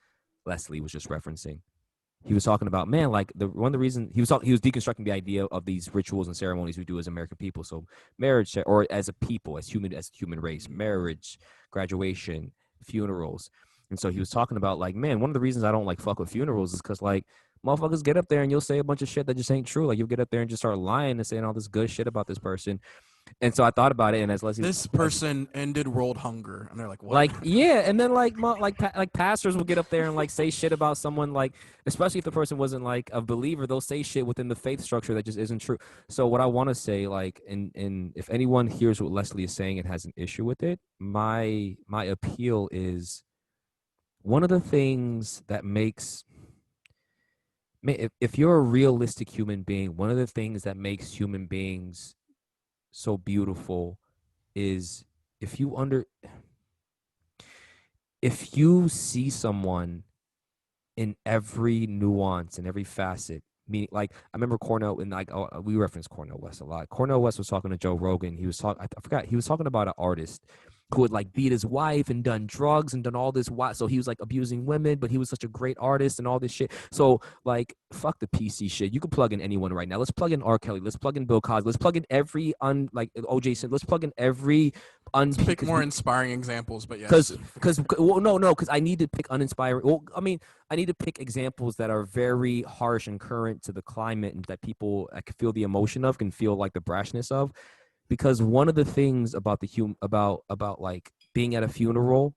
he was talking about, man, like one of the reasons he was deconstructing the idea of these rituals and ceremonies we do as American people. So marriage, or as a people, as human race, marriage, graduation, funerals. And so he was talking about, like, man, one of the reasons I don't like fuck with funerals is because, like, motherfuckers get up there and you'll say a bunch of shit that just ain't true. Like, you'll get up there and just start lying and saying all this good shit about this person. And so I thought about it, and as Leslie, This person ended world hunger, and they're like, what? like, yeah, and then like like pastors will get up there and like say shit about someone, like, especially if the person wasn't like a believer, they'll say shit within the faith structure that just isn't true. So what I want to say, like, in if anyone hears what Leslie is saying and has an issue with it, my appeal is, one of the things that makes, if you're a realistic human being, one of the things that makes human beings so beautiful is if you under if you see someone in every nuance and every facet. Meaning, like, I remember Cornell, and like, we reference Cornell West a lot. Cornell West was talking to Joe Rogan. He was talking, I forgot, he was talking about an artist who had like beat his wife and done drugs and done all this. So he was like abusing women, but he was such a great artist and all this shit. So, like, fuck the PC shit. You can plug in anyone right now. Let's plug in R. Kelly. Let's plug in Bill Cosby. Let's plug in every like OJ Simpson. Let's plug in every Let's pick more inspiring examples, but yes. Because I need to pick uninspiring. Well, I mean, I need to pick examples that are very harsh and current to the climate, and that people, I can feel the emotion of, can feel like the brashness of. Because one of the things about about like being at a funeral,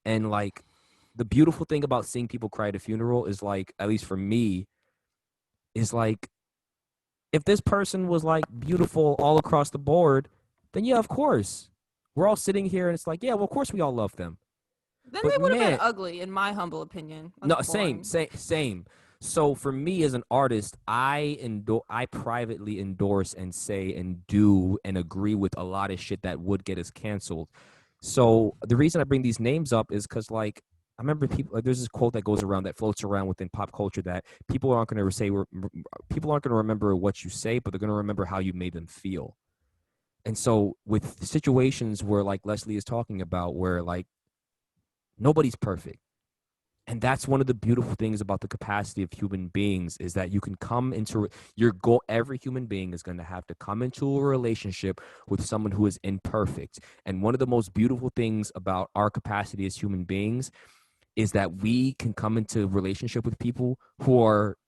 and like the beautiful thing about seeing people cry at a funeral is, like, at least for me, is like, if this person was like beautiful all across the board, then yeah, of course. We're all sitting here and it's like, yeah, well, of course we all love them. Then But they would have man, been ugly, in my humble opinion. no, That's same, boring. same. So for me as an artist, I privately endorse and say and do and agree with a lot of shit that would get us canceled. So the reason I bring these names up is because, like, I remember people, like, there's this quote that goes around, that floats around within pop culture, that people aren't going to say, people aren't going to remember what you say, but they're going to remember how you made them feel. And so with situations where, like Leslie is talking about, where like nobody's perfect. And that's one of the beautiful things about the capacity of human beings, is that you can come into your goal. Every human being is going to have to come into a relationship with someone who is imperfect. And one of the most beautiful things about our capacity as human beings is that we can come into relationship with people who are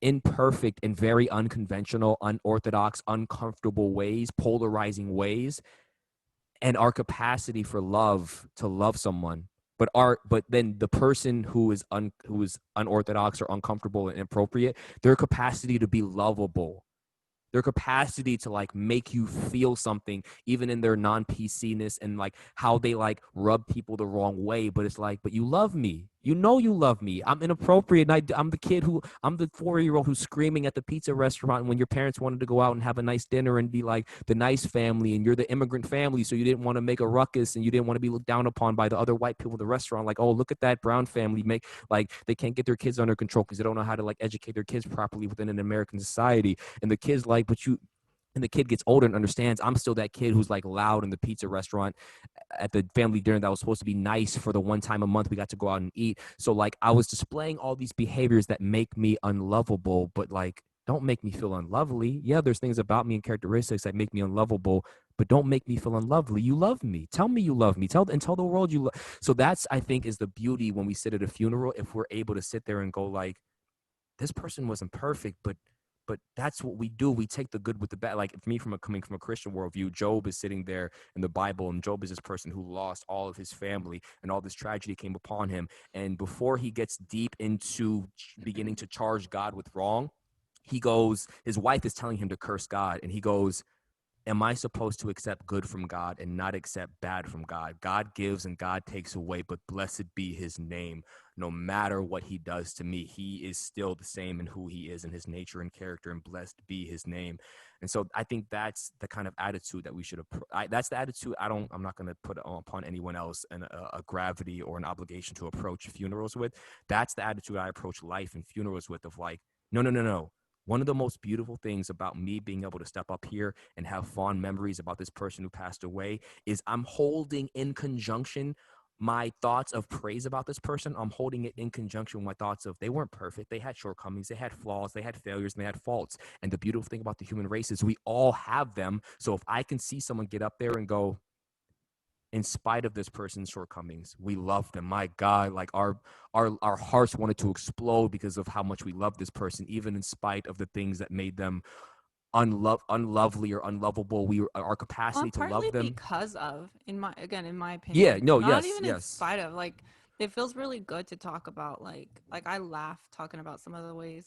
imperfect in very unconventional, unorthodox, uncomfortable ways, polarizing ways. And our capacity for love, to love someone, but then the person who is unorthodox or uncomfortable and inappropriate, their capacity to be lovable, their capacity to like make you feel something, even in their non-PC-ness, and like how they like rub people the wrong way. But it's like, but you love me. You know you love me. I'm inappropriate. And I'm the 4-year-old who's screaming at the pizza restaurant when your parents wanted to go out and have a nice dinner and be like the nice family, and you're the immigrant family, so you didn't want to make a ruckus and you didn't want to be looked down upon by the other white people in the restaurant. Like, oh, look at that brown family, make like they can't get their kids under control because they don't know how to like educate their kids properly within an American society. And the kid's like, and the kid gets older and understands, I'm still that kid who's like loud in the pizza restaurant at the family dinner that was supposed to be nice for the one time a month we got to go out and eat. So like I was displaying all these behaviors that make me unlovable, but like don't make me feel unlovely. Yeah, there's things about me and characteristics that make me unlovable, but don't make me feel unlovely. You love me. Tell me you love me. Tell the world you love. So that's, I think, is the beauty when we sit at a funeral, if we're able to sit there and go like, this person wasn't perfect, but that's what we do. We take the good with the bad. Like, for me, coming from a Christian worldview, Job is sitting there in the Bible, and Job is this person who lost all of his family, and all this tragedy came upon him. And before he gets deep into beginning to charge God with wrong, his wife is telling him to curse God, and he goes, am I supposed to accept good from God and not accept bad from God? God gives and God takes away, but blessed be his name. No matter what he does to me, he is still the same in who he is, in his nature and character, and blessed be his name. And so I think that's the kind of attitude that we should that's the attitude I'm not going to put upon anyone else, and a gravity or an obligation to approach funerals with. That's the attitude I approach life and funerals with, of like, no, no, no, no. One of the most beautiful things about me being able to step up here and have fond memories about this person who passed away is I'm holding in conjunction my thoughts of praise about this person, I'm holding it in conjunction with my thoughts of they weren't perfect. They had shortcomings, they had flaws, they had failures, and they had faults. And the beautiful thing about the human race is we all have them. So if I can see someone get up there and go, in spite of this person's shortcomings, we love them. My God, like our hearts wanted to explode because of how much we love this person, even in spite of the things that made them unlovely or unlovable. Our capacity to Partly love them. because of, in my Yeah, opinion, no, not yes, even in yes. spite of. Like, it feels really good to talk about. Like I laugh talking about some of the ways,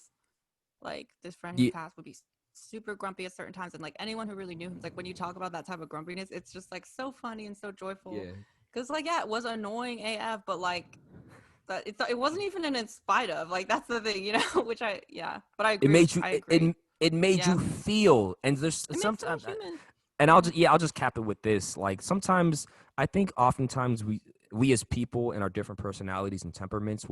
like this friend who Yeah, passed would be super grumpy at certain times, and like anyone who really knew him, like when you talk about that type of grumpiness, it's just like so funny and so joyful. yeah. Because like it was annoying AF, but like that it wasn't even an in spite of. Like that's the thing, which but I It agree. made you. I It, agree. it, it made Yeah, you feel, and there's it makes them sometimes. human. And Yeah. I'll just cap it with this. Like sometimes I think oftentimes we as people and our different personalities and temperaments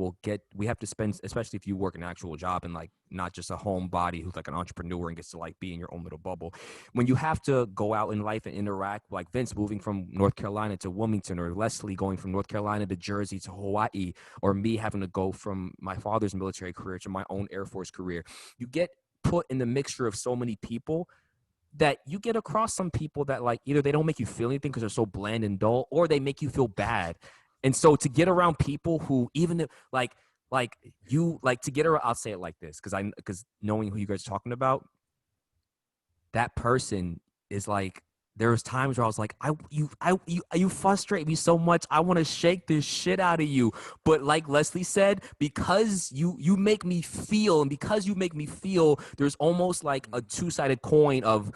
we have to spend, especially if you work an actual job and like not just a homebody who's like an entrepreneur and gets to like be in your own little bubble. When you have to go out in life and interact, like Vince moving from North Carolina to Wilmington, or Leslie going from North Carolina to Jersey to Hawaii, or me having to go from my father's military career to my own Air Force career, you get put in the mixture of so many people that you get across some people that like either they don't make you feel anything because they're so bland and dull, or they make you feel bad. And so to get around people who even if, like you like to get around, I'll say it like this because knowing who you guys are talking about, that person is like, there was times where I was like, you frustrate me so much. I want to shake this shit out of you. But like Leslie said, because you make me feel, and because you make me feel, there's almost like a two-sided coin of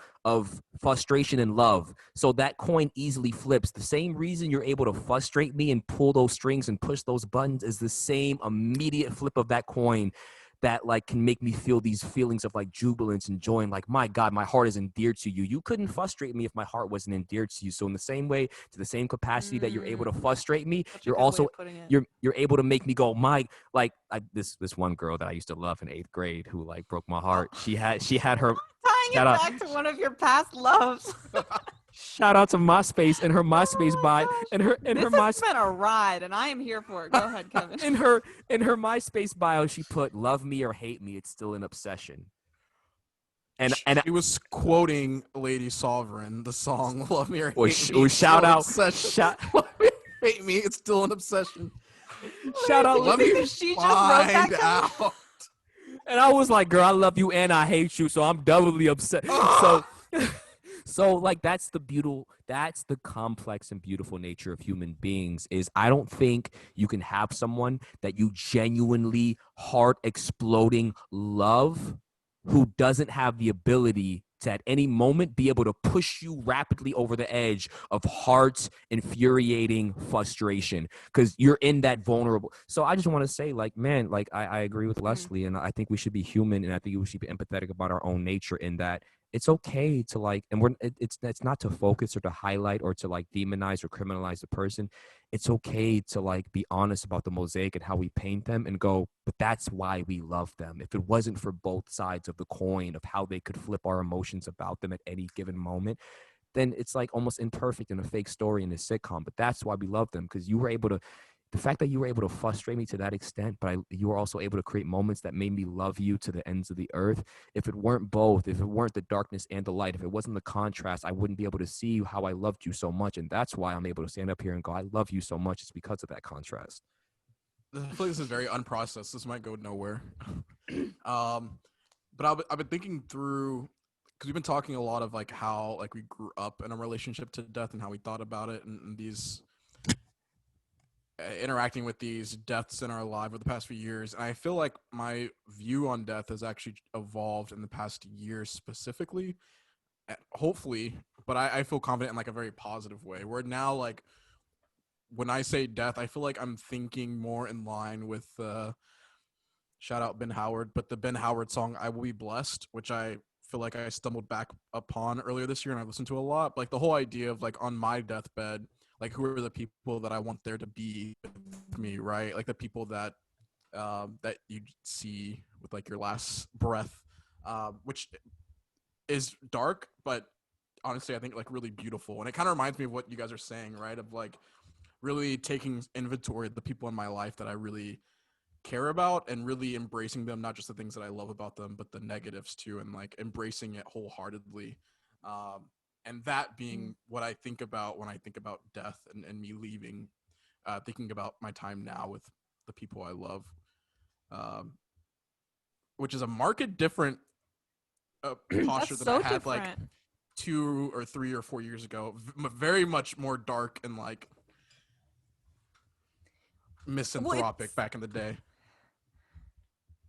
frustration and love. So that coin easily flips. The same reason you're able to frustrate me and pull those strings and push those buttons is the same immediate flip of that coin that like can make me feel these feelings of like jubilance and joy, and like, my God, my heart is endeared to you. You couldn't frustrate me if my heart wasn't endeared to you. So in the same way, to the same capacity that you're able to frustrate me, Such a you're good way also of putting it. you're able to make me go, this one girl that I used to love in 8th grade who like broke my heart. She had her Tying shout it out back to one of your past loves. shout out to MySpace and her MySpace Oh my bio gosh. and her This has been a ride, and I am here for it. Go ahead, Kevin. in her MySpace bio, she put, "Love me or hate me, it's still an obsession." And She was quoting Lady Sovereign, the song "Love Me or or, Hate Me." or It's still shout an out, obsession. shout, Love me or hate me. It's still an obsession. shout Wait, so out. you Let think me that she just wrote that, find Kevin? out. And I was like, girl, I love you and I hate you, so I'm doubly upset. Ugh! So like that's the complex and beautiful nature of human beings. Is I don't think you can have someone that you genuinely heart exploding love who doesn't have the ability to at any moment be able to push you rapidly over the edge of heart infuriating frustration, because you're in that vulnerable. So I just want to say, like, man, like I agree with Leslie, and I think we should be human, and I think we should be empathetic about our own nature, in that it's okay to like, and it's not to focus or to highlight or to like demonize or criminalize the person. It's okay to like be honest about the mosaic and how we paint them and go, but that's why we love them. If it wasn't for both sides of the coin of how they could flip our emotions about them at any given moment, then it's like almost imperfect and a fake story in a sitcom. But that's why we love them, because you were able to, the fact that you were able to frustrate me to that extent, but you were also able to create moments that made me love you to the ends of the earth. If it weren't both, if it weren't the darkness and the light, if it wasn't the contrast, I wouldn't be able to see how I loved you so much. And that's why I'm able to stand up here and go, I love you so much. It's because of that contrast. I feel like this is very unprocessed. This might go nowhere. But I've been thinking through, because we've been talking a lot of like how like we grew up in a relationship to death and how we thought about it, and these interacting with these deaths in our life over the past few years. And I feel like my view on death has actually evolved in the past year specifically, hopefully, but I feel confident in like a very positive way, where now like when I say death, I feel like I'm thinking more in line with shout out Ben Howard, but the Ben Howard song "I Will Be Blessed," which I feel like I stumbled back upon earlier this year and I listened to a lot. But, like the whole idea of like on my deathbed, like who are the people that I want there to be with me, right? Like the people that that you see with like your last breath, which is dark, but honestly, I think like really beautiful. And it kind of reminds me of what you guys are saying, right? Of like really taking inventory of the people in my life that I really care about and really embracing them, not just the things that I love about them, but the negatives too, and like embracing it wholeheartedly. And that being what I think about when I think about death and me leaving, thinking about my time now with the people I love, um, which is a marked different posture That's than I so had like different. 2 or 3 or 4 years ago. Very much more dark and like Well, misanthropic back in the day.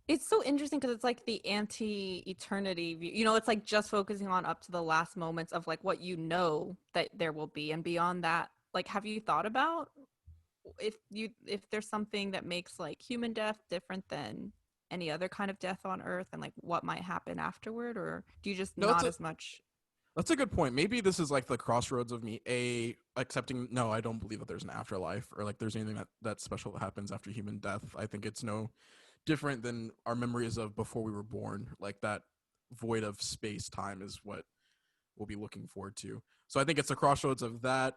it's so interesting because it's like the anti-eternity view. You know, it's like just focusing on up to the last moments of like what you know that there will be, and beyond that, like, have you thought about if there's something that makes like human death different than any other kind of death on Earth, and like what might happen afterward, or do you just No, not as much? that's a good point. Maybe this is like the crossroads of me accepting no, I don't believe that there's an afterlife or like there's anything that special that happens after human death. I think it's no different than our memories of before we were born. Like that void of space time is what we'll be looking forward to. So I think it's a crossroads of that,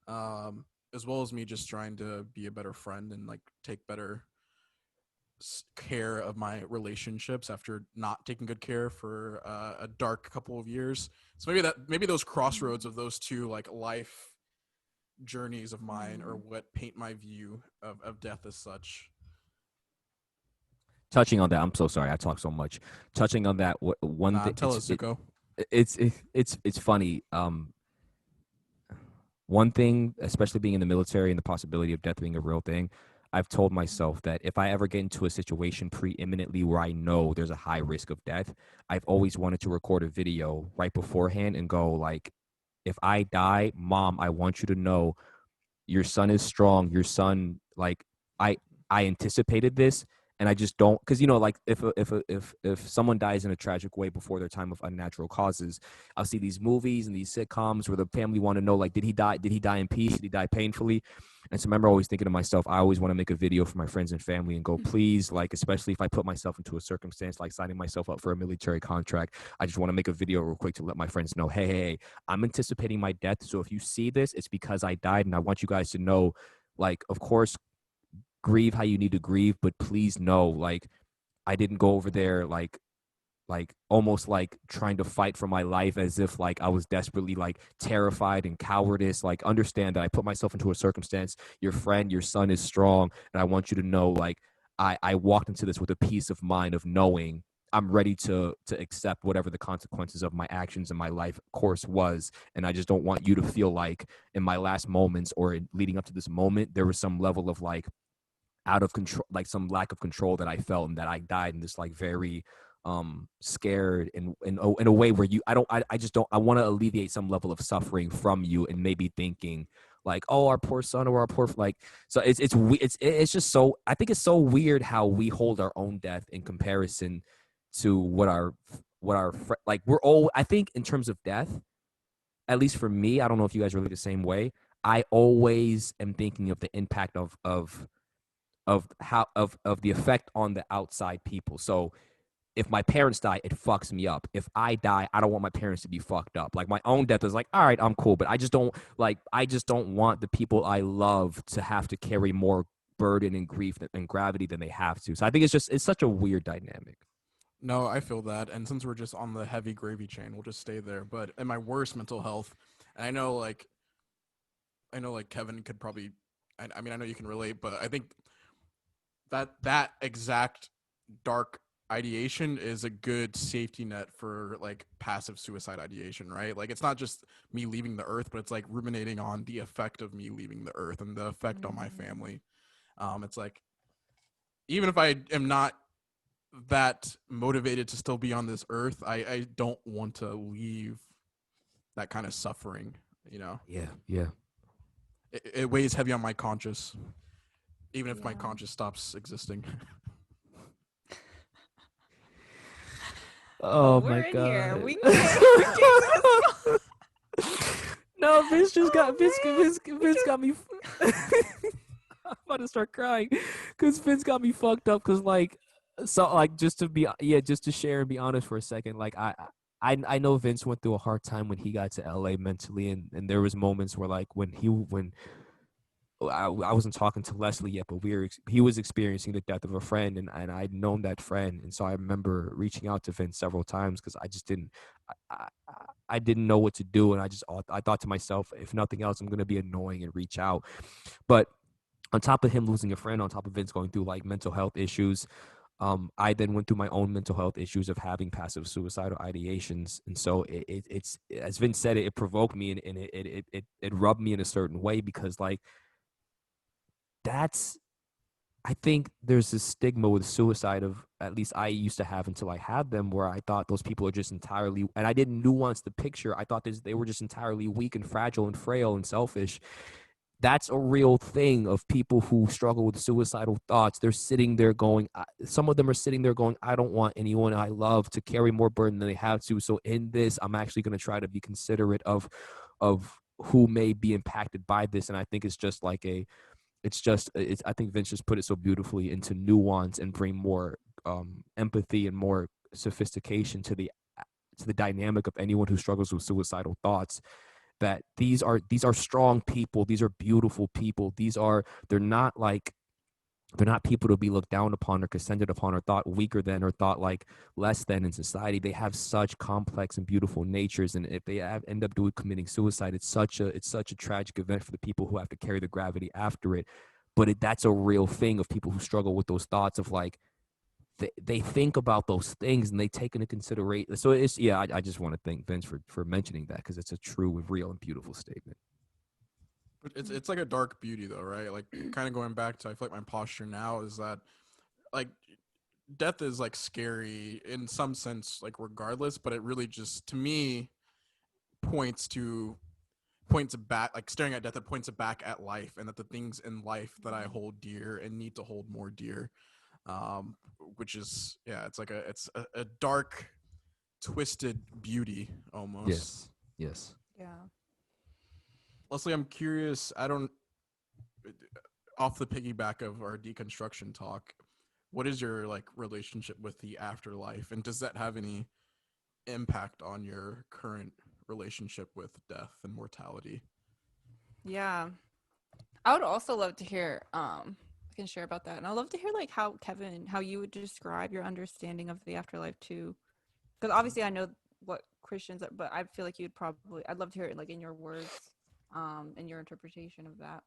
as well as me just trying to be a better friend and like take better care of my relationships after not taking good care for a dark couple of years. So maybe those crossroads of those two like life journeys of mine are what paint my view of death as such. Touching on that, I'm so sorry I talk so much. Touching on that, one Nah, thing, tell us, Zuko. it's funny. One thing, especially being in the military and the possibility of death being a real thing, I've told myself that if I ever get into a situation preeminently where I know there's a high risk of death, I've always wanted to record a video right beforehand and go like, if I die, Mom, I want you to know your son is strong. Your son, like, I I anticipated this, and I just don't, because like if someone dies in a tragic way before their time of unnatural causes, I'll see these movies and these sitcoms where the family want to know, like, did he die? Did he die in peace? Did he die painfully? And so I remember always thinking to myself, I always want to make a video for my friends and family and go, please, like, especially if I put myself into a circumstance like signing myself up for a military contract, I just want to make a video real quick to let my friends know, hey, I'm anticipating my death. So if you see this, it's because I died. And I want you guys to know, like, of course, grieve how you need to grieve, but please know, like, I didn't go over there like almost like trying to fight for my life as if like I was desperately like terrified and cowardice. Like, understand that I put myself into a circumstance. Your friend, your son is strong, and I want you to know, like, I walked into this with a peace of mind of knowing I'm ready to accept whatever the consequences of my actions and my life course was. And I just don't want you to feel like in my last moments or leading up to this moment, there was some level of like out of control, like some lack of control that I felt, and that I died in this like very scared in a way where I just don't, I want to alleviate some level of suffering from you, and maybe thinking like, oh, our poor son or our poor, like, so it's just so, I think it's so weird how we hold our own death in comparison to like, we're all, I think in terms of death, at least for me, I don't know if you guys are really the same way. I always am thinking of the impact of the effect on the outside people. So if my parents die, it fucks me up. If I die, I don't want my parents to be fucked up. Like, my own death is like, all right, I'm cool, but I just don't want the people I love to have to carry more burden and grief and gravity than they have to. So I think it's such a weird dynamic. No, I feel that. And since we're just on the heavy gravy chain, we'll just stay there. But in my worst mental health, and I know like Kevin could probably, I mean, I know you can relate, but I think that exact dark ideation is a good safety net for like passive suicide ideation, right? Like, it's not just me leaving the earth, but it's like ruminating on the effect of me leaving the earth and the effect on my family. It's like, even if I am not that motivated to still be on this earth, I don't want to leave that kind of suffering, you know? Yeah. It weighs heavy on my conscience, even if my Yeah. conscience stops existing. Oh We're my in here. god. We can't. No, Vince just got Oh, Vince got me. I'm about to start crying because Vince got me fucked up. Because like, so like, just to be, just to share and be honest for a second. Like, I know Vince went through a hard time when he got to LA mentally, and there was moments where like when I wasn't talking to Leslie yet, but he was experiencing the death of a friend, and I'd known that friend, and so I remember reaching out to Vince several times because I just didn't, I didn't know what to do, and I thought to myself, if nothing else, I'm gonna be annoying and reach out. But on top of him losing a friend, on top of Vince going through like mental health issues, I then went through my own mental health issues of having passive suicidal ideations, and so it's as Vince said, it provoked me, and it rubbed me in a certain way because like that's I think there's this stigma with suicide of at least I used to have until I had them where I thought those people are just entirely and I didn't nuance the picture. I thought they were just entirely weak and fragile and frail and selfish. That's a real thing of people who struggle with suicidal thoughts. They're sitting there going, some of them are sitting there going, I don't want anyone I love to carry more burden than they have to. So in this, I'm actually going to try to be considerate of who may be impacted by this. And I think it's just like I think Vince just put it so beautifully into nuance and bring more empathy and more sophistication to the dynamic of anyone who struggles with suicidal thoughts. That these are strong people, these are beautiful people, they're not people to be looked down upon or descended upon or thought weaker than or thought like less than in society. They have such complex and beautiful natures, and if they end up committing suicide, it's such a tragic event for the people who have to carry the gravity after it. But that's a real thing of people who struggle with those thoughts of like they think about those things and they take into consideration. So it's I just want to thank Vince for mentioning that because it's a true, real, and beautiful statement. It's like a dark beauty though, right? Like kind of going back to I feel like my posture now is that like death is like scary in some sense, like regardless, but it really just to me points back, like staring at death, it points it back at life and that the things in life that I hold dear and need to hold more dear. Which is it's a dark, twisted beauty almost. Yes. Yeah. Leslie, I'm curious. I don't off the piggyback of our deconstruction talk. What is your like relationship with the afterlife, and does that have any impact on your current relationship with death and mortality? Yeah. I would also love to hear I can share about that. And I'd love to hear like how Kevin, how you would describe your understanding of the afterlife too. Because obviously I know what Christians are, but I feel like you'd probably I'd love to hear it like in your words, and your interpretation of that.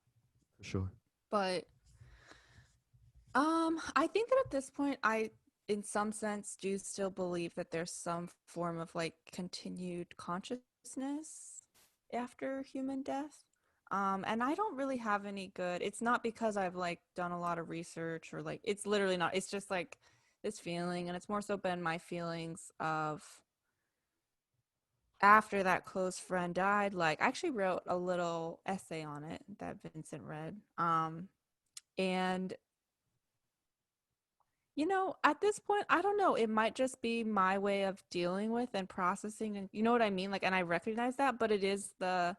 For sure. But I think that at this point I in some sense do still believe that there's some form of like continued consciousness after human death. And I don't really have any good, it's not because I've like done a lot of research or like it's literally not, it's just like this feeling, and it's more so been my feelings of after that close friend died. Like I actually wrote a little essay on it that Vincent read. And you know, at this point, I don't know. It might just be my way of dealing with and processing, and you know what I mean? Like, and I recognize that, but it is the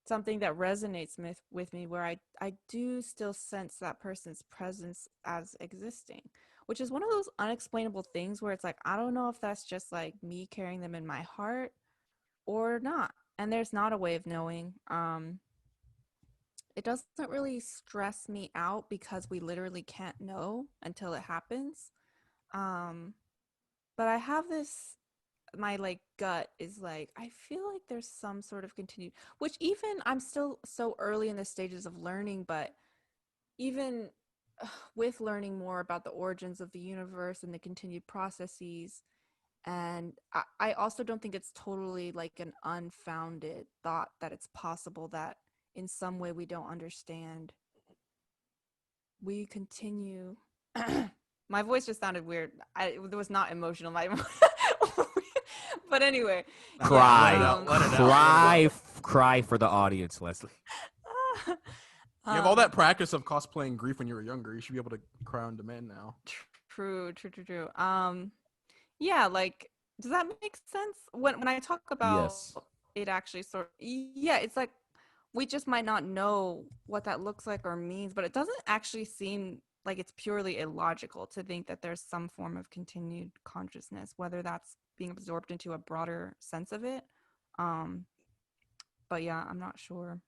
something that resonates with me where I do still sense that person's presence as existing, which is one of those unexplainable things where it's like, I don't know if that's just like me carrying them in my heart or not. And there's not a way of knowing. It doesn't really stress me out because we literally can't know until it happens. Um, but I have this, my like gut is like, I feel like there's some sort of continued, which even I'm still so early in the stages of learning, but even with learning more about the origins of the universe and the continued processes, and I also don't think it's totally like an unfounded thought that it's possible that in some way we don't understand, we continue. My voice just sounded weird. It was not emotional. But anyway, Cry, Let it yeah. out. Let it out. cry for the audience, Leslie. You have all that practice of cosplaying grief when you were younger. You should be able to cry on demand now. True. Yeah, like, does that make sense? When I talk about Yes. it, actually, sort yeah, it's like we just might not know what that looks like or means, but it doesn't actually seem like it's purely illogical to think that there's some form of continued consciousness, whether that's being absorbed into a broader sense of it. Um, but yeah, I'm not sure.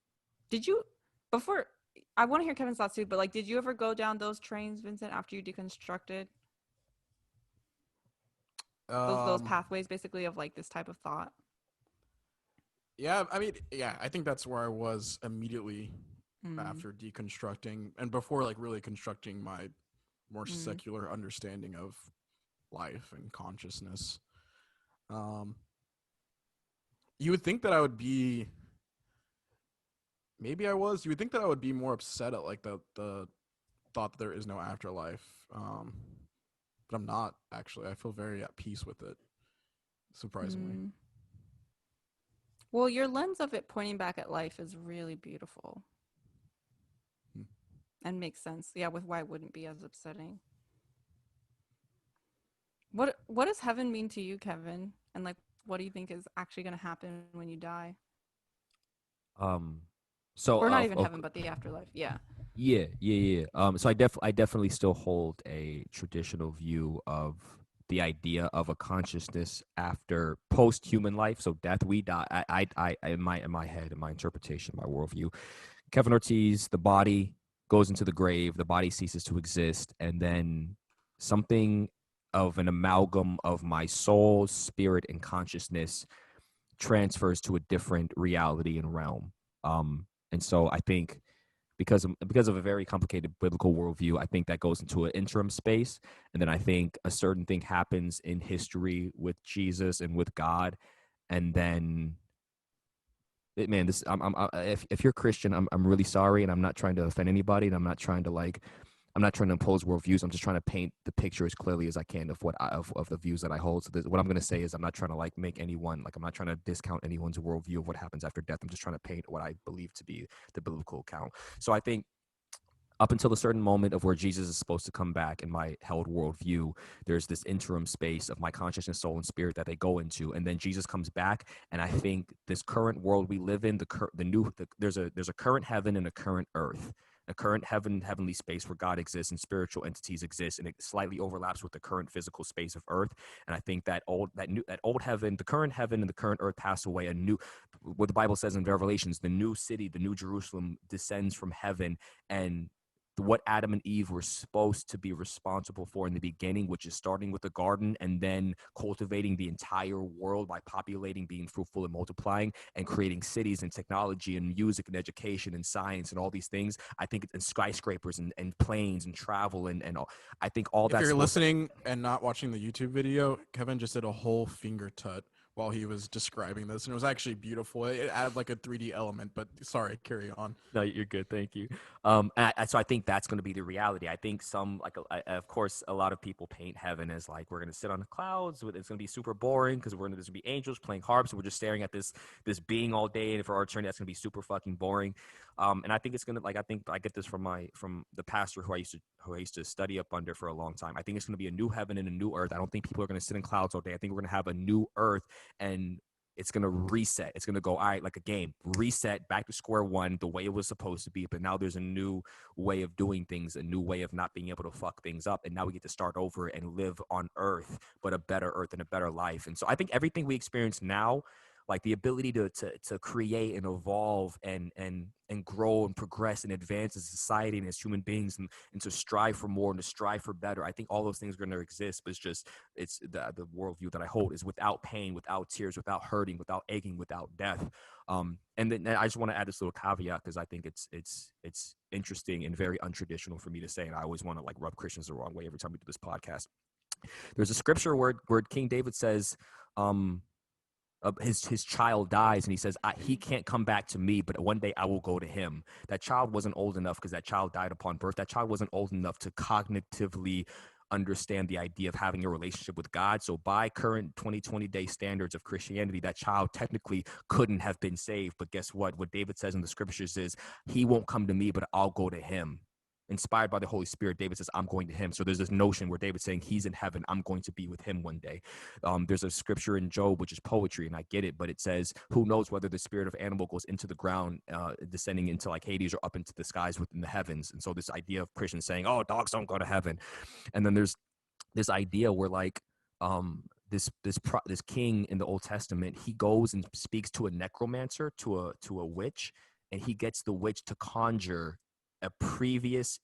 Did you before? I want to hear Kevin's thoughts too, but like, did you ever go down those trains, Vincent, after you deconstructed those Um, pathways, basically, of like this type of thought? yeah, I mean, yeah, I think that's where I was immediately Mm, after deconstructing and before like really constructing my more mm, secular understanding of life and consciousness. Um, you would think that I would be, maybe I was. You would think that I would be more upset at like the thought that there is no afterlife. But I'm not actually. I feel very at peace with it, surprisingly. mm. Well, your lens of it pointing back at life is really beautiful Hmm. and makes sense. Yeah, with why it wouldn't be as upsetting. What does heaven mean to you, Kevin? And like, what do you think is actually going to happen when you die? Um, so Or not even heaven, but the afterlife. Yeah. yeah. So I definitely still hold a traditional view of the idea of a consciousness after post-human life. So death, we die. In my head, in my interpretation, my worldview, Kevin Ortiz, the body goes into the grave, the body ceases to exist, and then something of an amalgam of my soul, spirit, and consciousness transfers to a different reality and realm. And so I think because of a very complicated biblical worldview, I think that goes into an interim space, and then I think a certain thing happens in history with Jesus and with God, and then man, this if you're Christian, I'm really sorry, and I'm not trying to offend anybody, and I'm not trying to impose worldviews. I'm just trying to paint the picture as clearly as I can of of the views that I hold. So what I'm going to say is I'm not trying to like make anyone like I'm not trying to discount anyone's worldview of what happens after death. I'm just trying to paint what I believe to be the biblical account. So I think up until a certain moment of where Jesus is supposed to come back in my held worldview, there's this interim space of my consciousness, soul, and spirit that they go into, and then Jesus comes back. And I think this current world we live in, there's a current heaven and a current earth. A current heavenly space where God exists and spiritual entities exist, and it slightly overlaps with the current physical space of Earth. And I think that old heaven, the current heaven and the current Earth pass away. A new, what the Bible says in Revelations, the new city, the new Jerusalem descends from heaven, and what Adam and Eve were supposed to be responsible for in the beginning, which is starting with the garden and then cultivating the entire world by populating, being fruitful and multiplying, and creating cities and technology and music and education and science and all these things. I think and skyscrapers and planes and travel and all, I think all If that's you're supposed to. listening and not watching the YouTube video, Kevin just did a whole finger tut while he was describing this, and it was actually beautiful. It added like a 3D element, but sorry, carry on. No, you're good. Thank you. So I think that's going to be the reality. I think of course, a lot of people paint heaven as like we're going to sit on the clouds. It's going to be super boring because there's going to be angels playing harps, and we're just staring at this being all day. And for our eternity, that's going to be super fucking boring. And I think it's going to I think I get this from the pastor who I used to study up under for a long time. I think it's going to be a new heaven and a new earth. I don't think people are going to sit in clouds all day. I think we're going to have a new earth, and it's going to reset. It's going to go, all right, like a game, reset back to square one, the way it was supposed to be. But now there's a new way of doing things, a new way of not being able to fuck things up. And now we get to start over and live on earth, but a better earth and a better life. And so I think everything we experience now, like the ability to create and evolve and grow and progress and advance as a society and as human beings, and to strive for more and to strive for better. I think all those things are going to exist, but it's the worldview that I hold is without pain, without tears, without hurting, without aching, without death. And then I just want to add this little caveat because I think it's interesting and very untraditional for me to say, and I always want to like rub Christians the wrong way every time we do this podcast. There's a scripture where King David says, his child dies, and he says, he can't come back to me, but one day I will go to him. That child wasn't old enough because that child died upon birth. That child wasn't old enough to cognitively understand the idea of having a relationship with God. So by current 2020 day standards of Christianity, that child technically couldn't have been saved. But guess what? What David says in the scriptures is, he won't come to me, but I'll go to him. Inspired by the Holy Spirit, David says, I'm going to him. So there's this notion where David's saying he's in heaven. I'm going to be with him one day. There's a scripture in Job, which is poetry, and I get it, but it says, who knows whether the spirit of animal goes into the ground, descending into like Hades or up into the skies within the heavens. And so this idea of Christians saying, oh, dogs don't go to heaven. And then there's this idea where like, this king in the Old Testament, he goes and speaks to a necromancer, to a witch, and he gets the witch to conjure a previous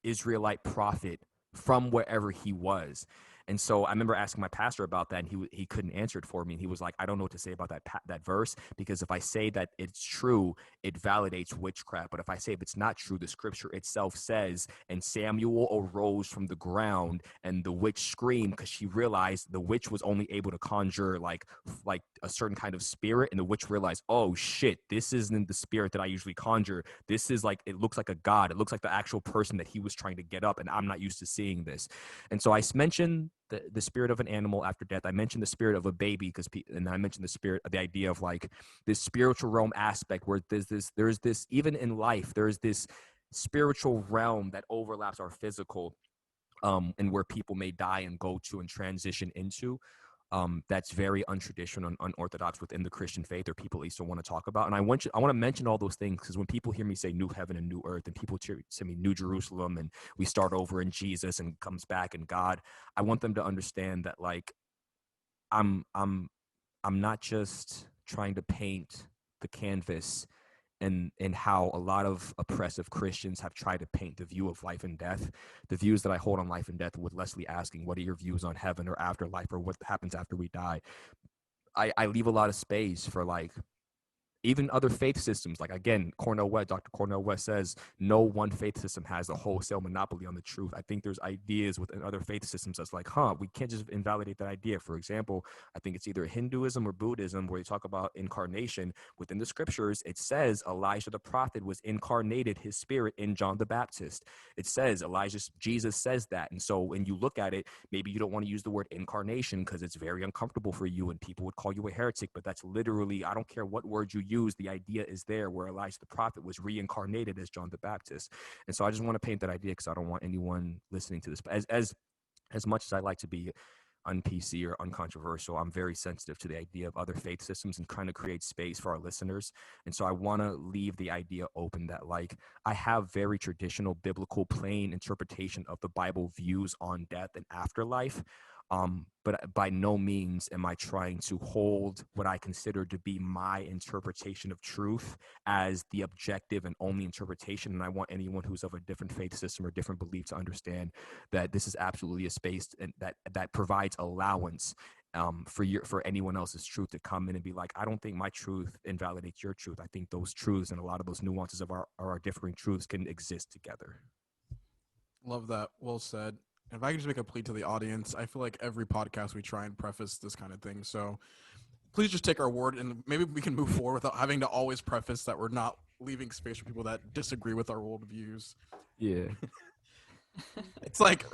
Israelite prophet from wherever he was. And so I remember asking my pastor about that, and he couldn't answer it for me. And he was like, I don't know what to say about that verse, because if I say that it's true, it validates witchcraft. But if I say if it's not true, the scripture itself says, and Samuel arose from the ground, and the witch screamed, because she realized the witch was only able to conjure like a certain kind of spirit. And the witch realized, oh shit, this isn't the spirit that I usually conjure. This is like, it looks like a god. It looks like the actual person that he was trying to get up, and I'm not used to seeing this. And so I mentioned the spirit of an animal after death. I mentioned the spirit of a baby, and I mentioned the idea of like this spiritual realm aspect where there's this even in life, there's this spiritual realm that overlaps our physical, and where people may die and go to and transition into. That's very untraditional and unorthodox within the Christian faith, or people at least don't want to talk about. And I want to mention all those things, because when people hear me say new heaven and new earth, and people say me new Jerusalem, and we start over in Jesus and comes back in God, I want them to understand that like I'm not just trying to paint the canvas and how a lot of oppressive Christians have tried to paint the view of life and death, the views that I hold on life and death, with Leslie asking, what are your views on heaven or afterlife, or what happens after we die? I leave a lot of space for like even other faith systems. Like again, Dr. Cornel West says no one faith system has a wholesale monopoly on the truth. I think there's ideas within other faith systems that's like, we can't just invalidate that idea. For example, I think it's either Hinduism or Buddhism, where they talk about incarnation. Within the scriptures, it says Elijah the prophet was incarnated, his spirit, in John the Baptist. It says Jesus says that. And so when you look at it, maybe you don't want to use the word incarnation because it's very uncomfortable for you and people would call you a heretic, but that's literally, I don't care what word you use, the idea is there, where Elijah the prophet was reincarnated as John the Baptist. And so I just want to paint that idea, because I don't want anyone listening to this. But as much as I like to be un-PC or uncontroversial, I'm very sensitive to the idea of other faith systems and trying to create space for our listeners. And so I want to leave the idea open that like I have very traditional biblical plain interpretation of the Bible views on death and afterlife. But by no means am I trying to hold what I consider to be my interpretation of truth as the objective and only interpretation. And I want anyone who's of a different faith system or different belief to understand that this is absolutely a space and that provides allowance for anyone else's truth to come in and be like, I don't think my truth invalidates your truth. I think those truths and a lot of those nuances of our differing truths can exist together. Love that. Well said. If I can just make a plea to the audience, I feel like every podcast we try and preface this kind of thing. So please just take our word, and maybe we can move forward without having to always preface that we're not leaving space for people that disagree with our worldviews. Yeah. It's like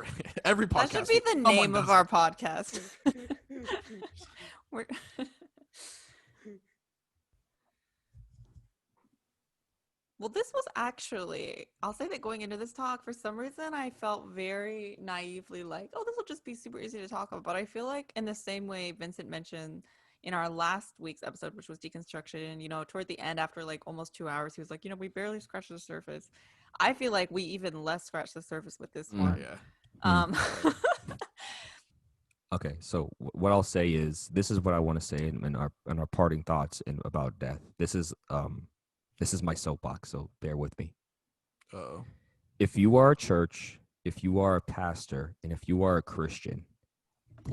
every podcast. That should be the name of our podcast. Well, this was actually, I'll say that going into this talk, for some reason, I felt very naively like, oh, this will just be super easy to talk about. But I feel like in the same way Vincent mentioned in our last week's episode, which was deconstruction, toward the end, after like almost 2 hours, he was like, we barely scratched the surface. I feel like we even less scratched the surface with this one. Yeah. Okay, so what I'll say is, this is what I want to say in our parting thoughts about death. This is my soapbox, so bear with me. Uh-oh. If you are a church, if you are a pastor, and if you are a Christian,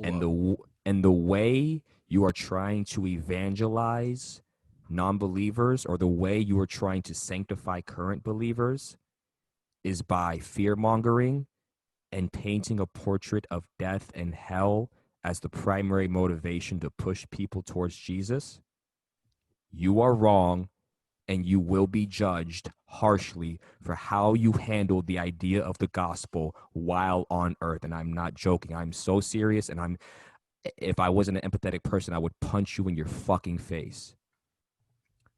and the way you are trying to evangelize non-believers, or the way you are trying to sanctify current believers, is by fear-mongering and painting a portrait of death and hell as the primary motivation to push people towards Jesus, you are wrong, and you will be judged harshly for how you handled the idea of the gospel while on earth. And I'm not joking. I'm so serious. And if I wasn't an empathetic person, I would punch you in your fucking face.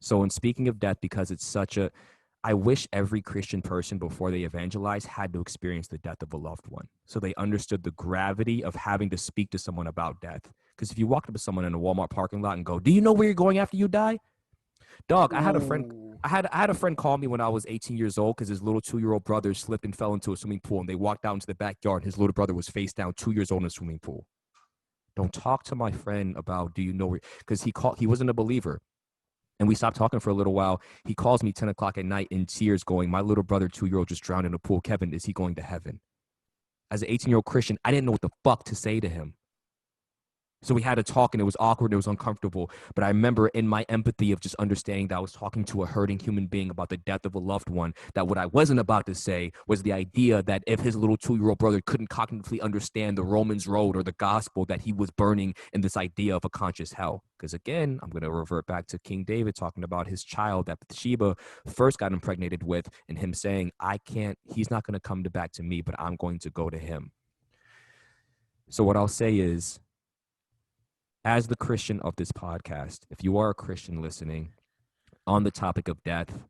So in speaking of death, because it's I wish every Christian person before they evangelize had to experience the death of a loved one, so they understood the gravity of having to speak to someone about death. Because if you walked up to someone in a Walmart parking lot and go, do you know where you're going after you die? Dog, I had a friend call me when I was 18 years old because his little 2-year-old brother slipped and fell into a swimming pool, and they walked out into the backyard. His little brother was face down, 2 years old, in a swimming pool. Don't talk to my friend about, do you know where, because he wasn't a believer. And we stopped talking for a little while. He calls me 10 o'clock at night in tears going, my little brother, 2-year-old, just drowned in a pool. Kevin, is he going to heaven? As an 18-year-old Christian, I didn't know what the fuck to say to him. So we had to talk, and it was awkward, and it was uncomfortable. But I remember in my empathy of just understanding that I was talking to a hurting human being about the death of a loved one, that what I wasn't about to say was the idea that if his little 2-year-old brother couldn't cognitively understand the Romans road or the gospel, that he was burning in this idea of a conscious hell. Because again, I'm going to revert back to King David talking about his child that Bathsheba first got impregnated with, and him saying, he's not going to come back to me, but I'm going to go to him. So what I'll say is, as the Christian of this podcast, if you are a Christian listening on the topic of death,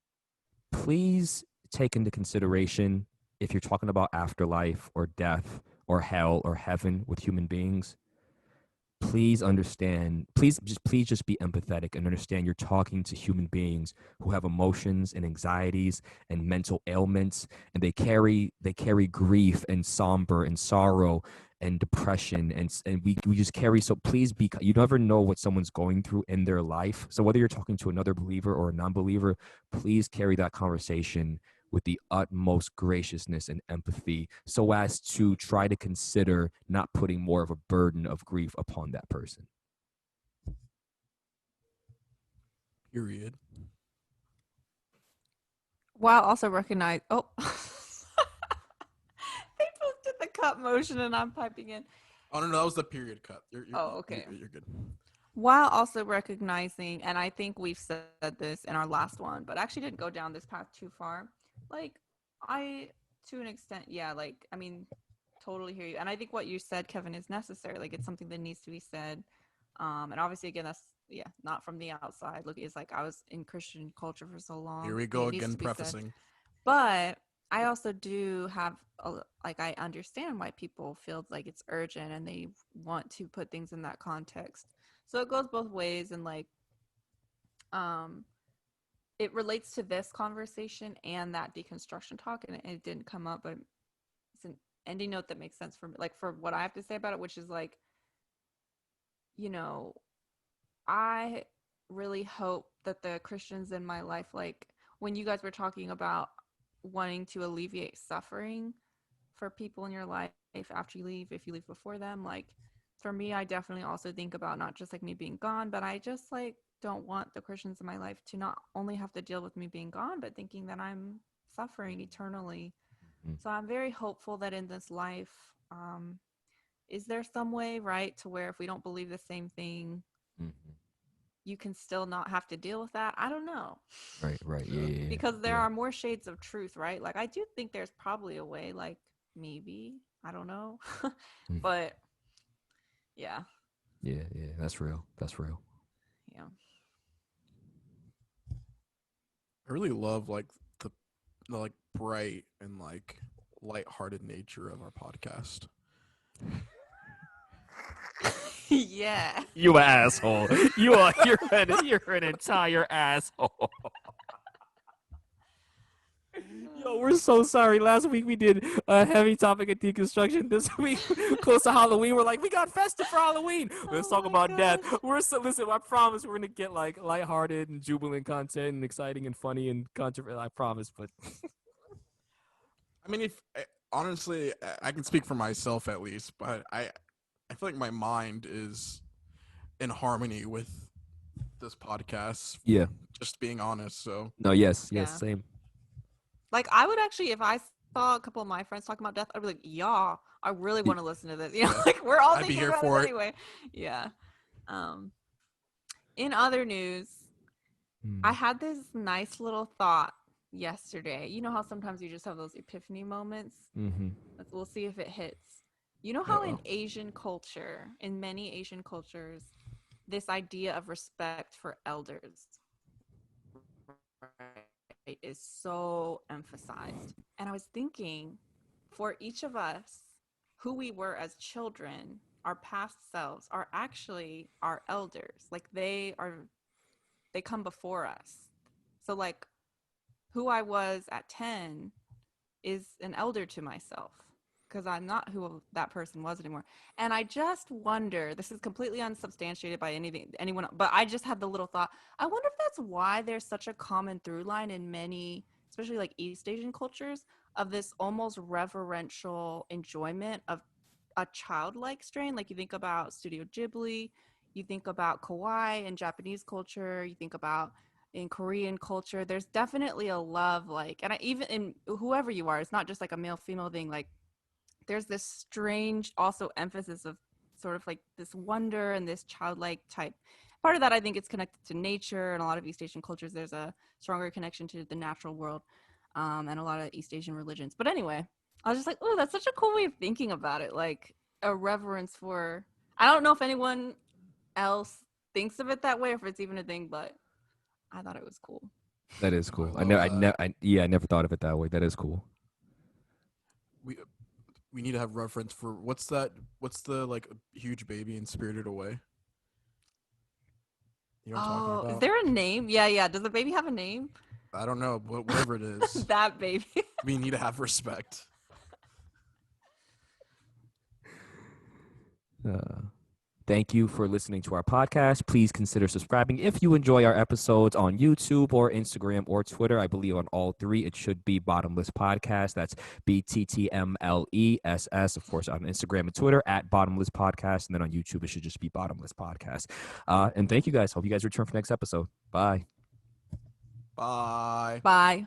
please take into consideration, if you're talking about afterlife or death or hell or heaven with human beings, please understand, please just be empathetic and understand you're talking to human beings who have emotions and anxieties and mental ailments, and they carry grief and somber and sorrow and depression, and we just carry. So please you never know what someone's going through in their life. So whether you're talking to another believer or a non-believer, please carry that conversation with the utmost graciousness and empathy, so as to try to consider not putting more of a burden of grief upon that person. Period. While also recognize, they posted the cut motion and I'm piping in. Oh no, that was the period cut. Okay. You're good. While also recognizing, and I think we've said this in our last one, but actually didn't go down this path too far. Like, to an extent, yeah, like, I mean, totally hear you. And I think what you said, Kevin, is necessary. Like, it's something that needs to be said. And obviously, again, that's, not from the outside. Look, it's like I was in Christian culture for so long. Here we go again, prefacing. But I also do have, I understand why people feel like it's urgent and they want to put things in that context. So it goes both ways, and it relates to this conversation and that deconstruction talk, and it didn't come up, but it's an ending note that makes sense for me, like for what I have to say about it, which is like, I really hope that the Christians in my life, like when you guys were talking about wanting to alleviate suffering for people in your life after you leave, if you leave before them, like for me, I definitely also think about not just like me being gone, but I just like don't want the Christians in my life to not only have to deal with me being gone, but thinking that I'm suffering eternally. Mm-hmm. So I'm very hopeful that in this life, is there some way, right, to where if we don't believe the same thing, you can still not have to deal with that? I don't know. Right. Yeah. Because there are more shades of truth, right? Like, I do think there's probably a way, like, maybe, I don't know. But, yeah. Yeah, that's real. Yeah. I really love like the like bright and like lighthearted nature of our podcast. Yeah. You asshole. You're an entire asshole. Yo, we're so sorry. Last week we did a heavy topic of deconstruction. This week, close to Halloween, we're like, we got festive for Halloween. Let's talk about death. Listen, I promise we're gonna get like lighthearted and jubilant content and exciting and funny and controversial. I promise, but I mean, if honestly, I can speak for myself at least, but I feel like my mind is in harmony with this podcast. yeah. Just being honest. So No, yes, Yeah. same. Like, I would actually, if I saw a couple of my friends talking about death, I'd be like, yeah, I really want to listen to this. Yeah. Like, we're all I'd be thinking here about for it it. anyway. Yeah. In other news, I had this nice little thought yesterday. You know how sometimes you just have those epiphany moments? Mm-hmm. We'll see if it hits. You know how in Asian culture, in many Asian cultures, this idea of respect for elders, right, is so emphasized. And I was thinking, for each of us, who we were as children, our past selves are actually our elders. Like they come before us. So like who I was at 10 is an elder to myself, because I'm not who that person was anymore. And I just wonder, this is completely unsubstantiated by anyone, but I just had the little thought, I wonder if that's why there's such a common through line in many, especially like East Asian cultures, of this almost reverential enjoyment of a childlike strain. Like you think about Studio Ghibli, you think about kawaii in Japanese culture, you think about in Korean culture, there's definitely a love, like, and I, even in whoever you are, it's not just like a male female thing. Like there's this strange also emphasis of sort of like this wonder and this childlike type. Part of that, I think, it's connected to nature. And a lot of East Asian cultures, there's a stronger connection to the natural world, and a lot of East Asian religions. But anyway, I was just like, oh, that's such a cool way of thinking about it. Like a reverence for, I don't know if anyone else thinks of it that way, or if it's even a thing, but I thought it was cool. That is cool. I love that. I never thought of it that way. That is cool. We need to have reference for what's the like huge baby in Spirited Away? You know what I'm talking about? Is there a name? Yeah. Does the baby have a name? I don't know, but whatever it is, That baby. we need to have respect. Thank you for listening to our podcast. Please consider subscribing if you enjoy our episodes on YouTube or Instagram or Twitter. I believe on all three, it should be Bottomless Podcast. That's BTTMLESS. Of course, on Instagram and Twitter at Bottomless Podcast. And then on YouTube, it should just be Bottomless Podcast. And thank you guys. Hope you guys return for next episode. Bye. Bye. Bye.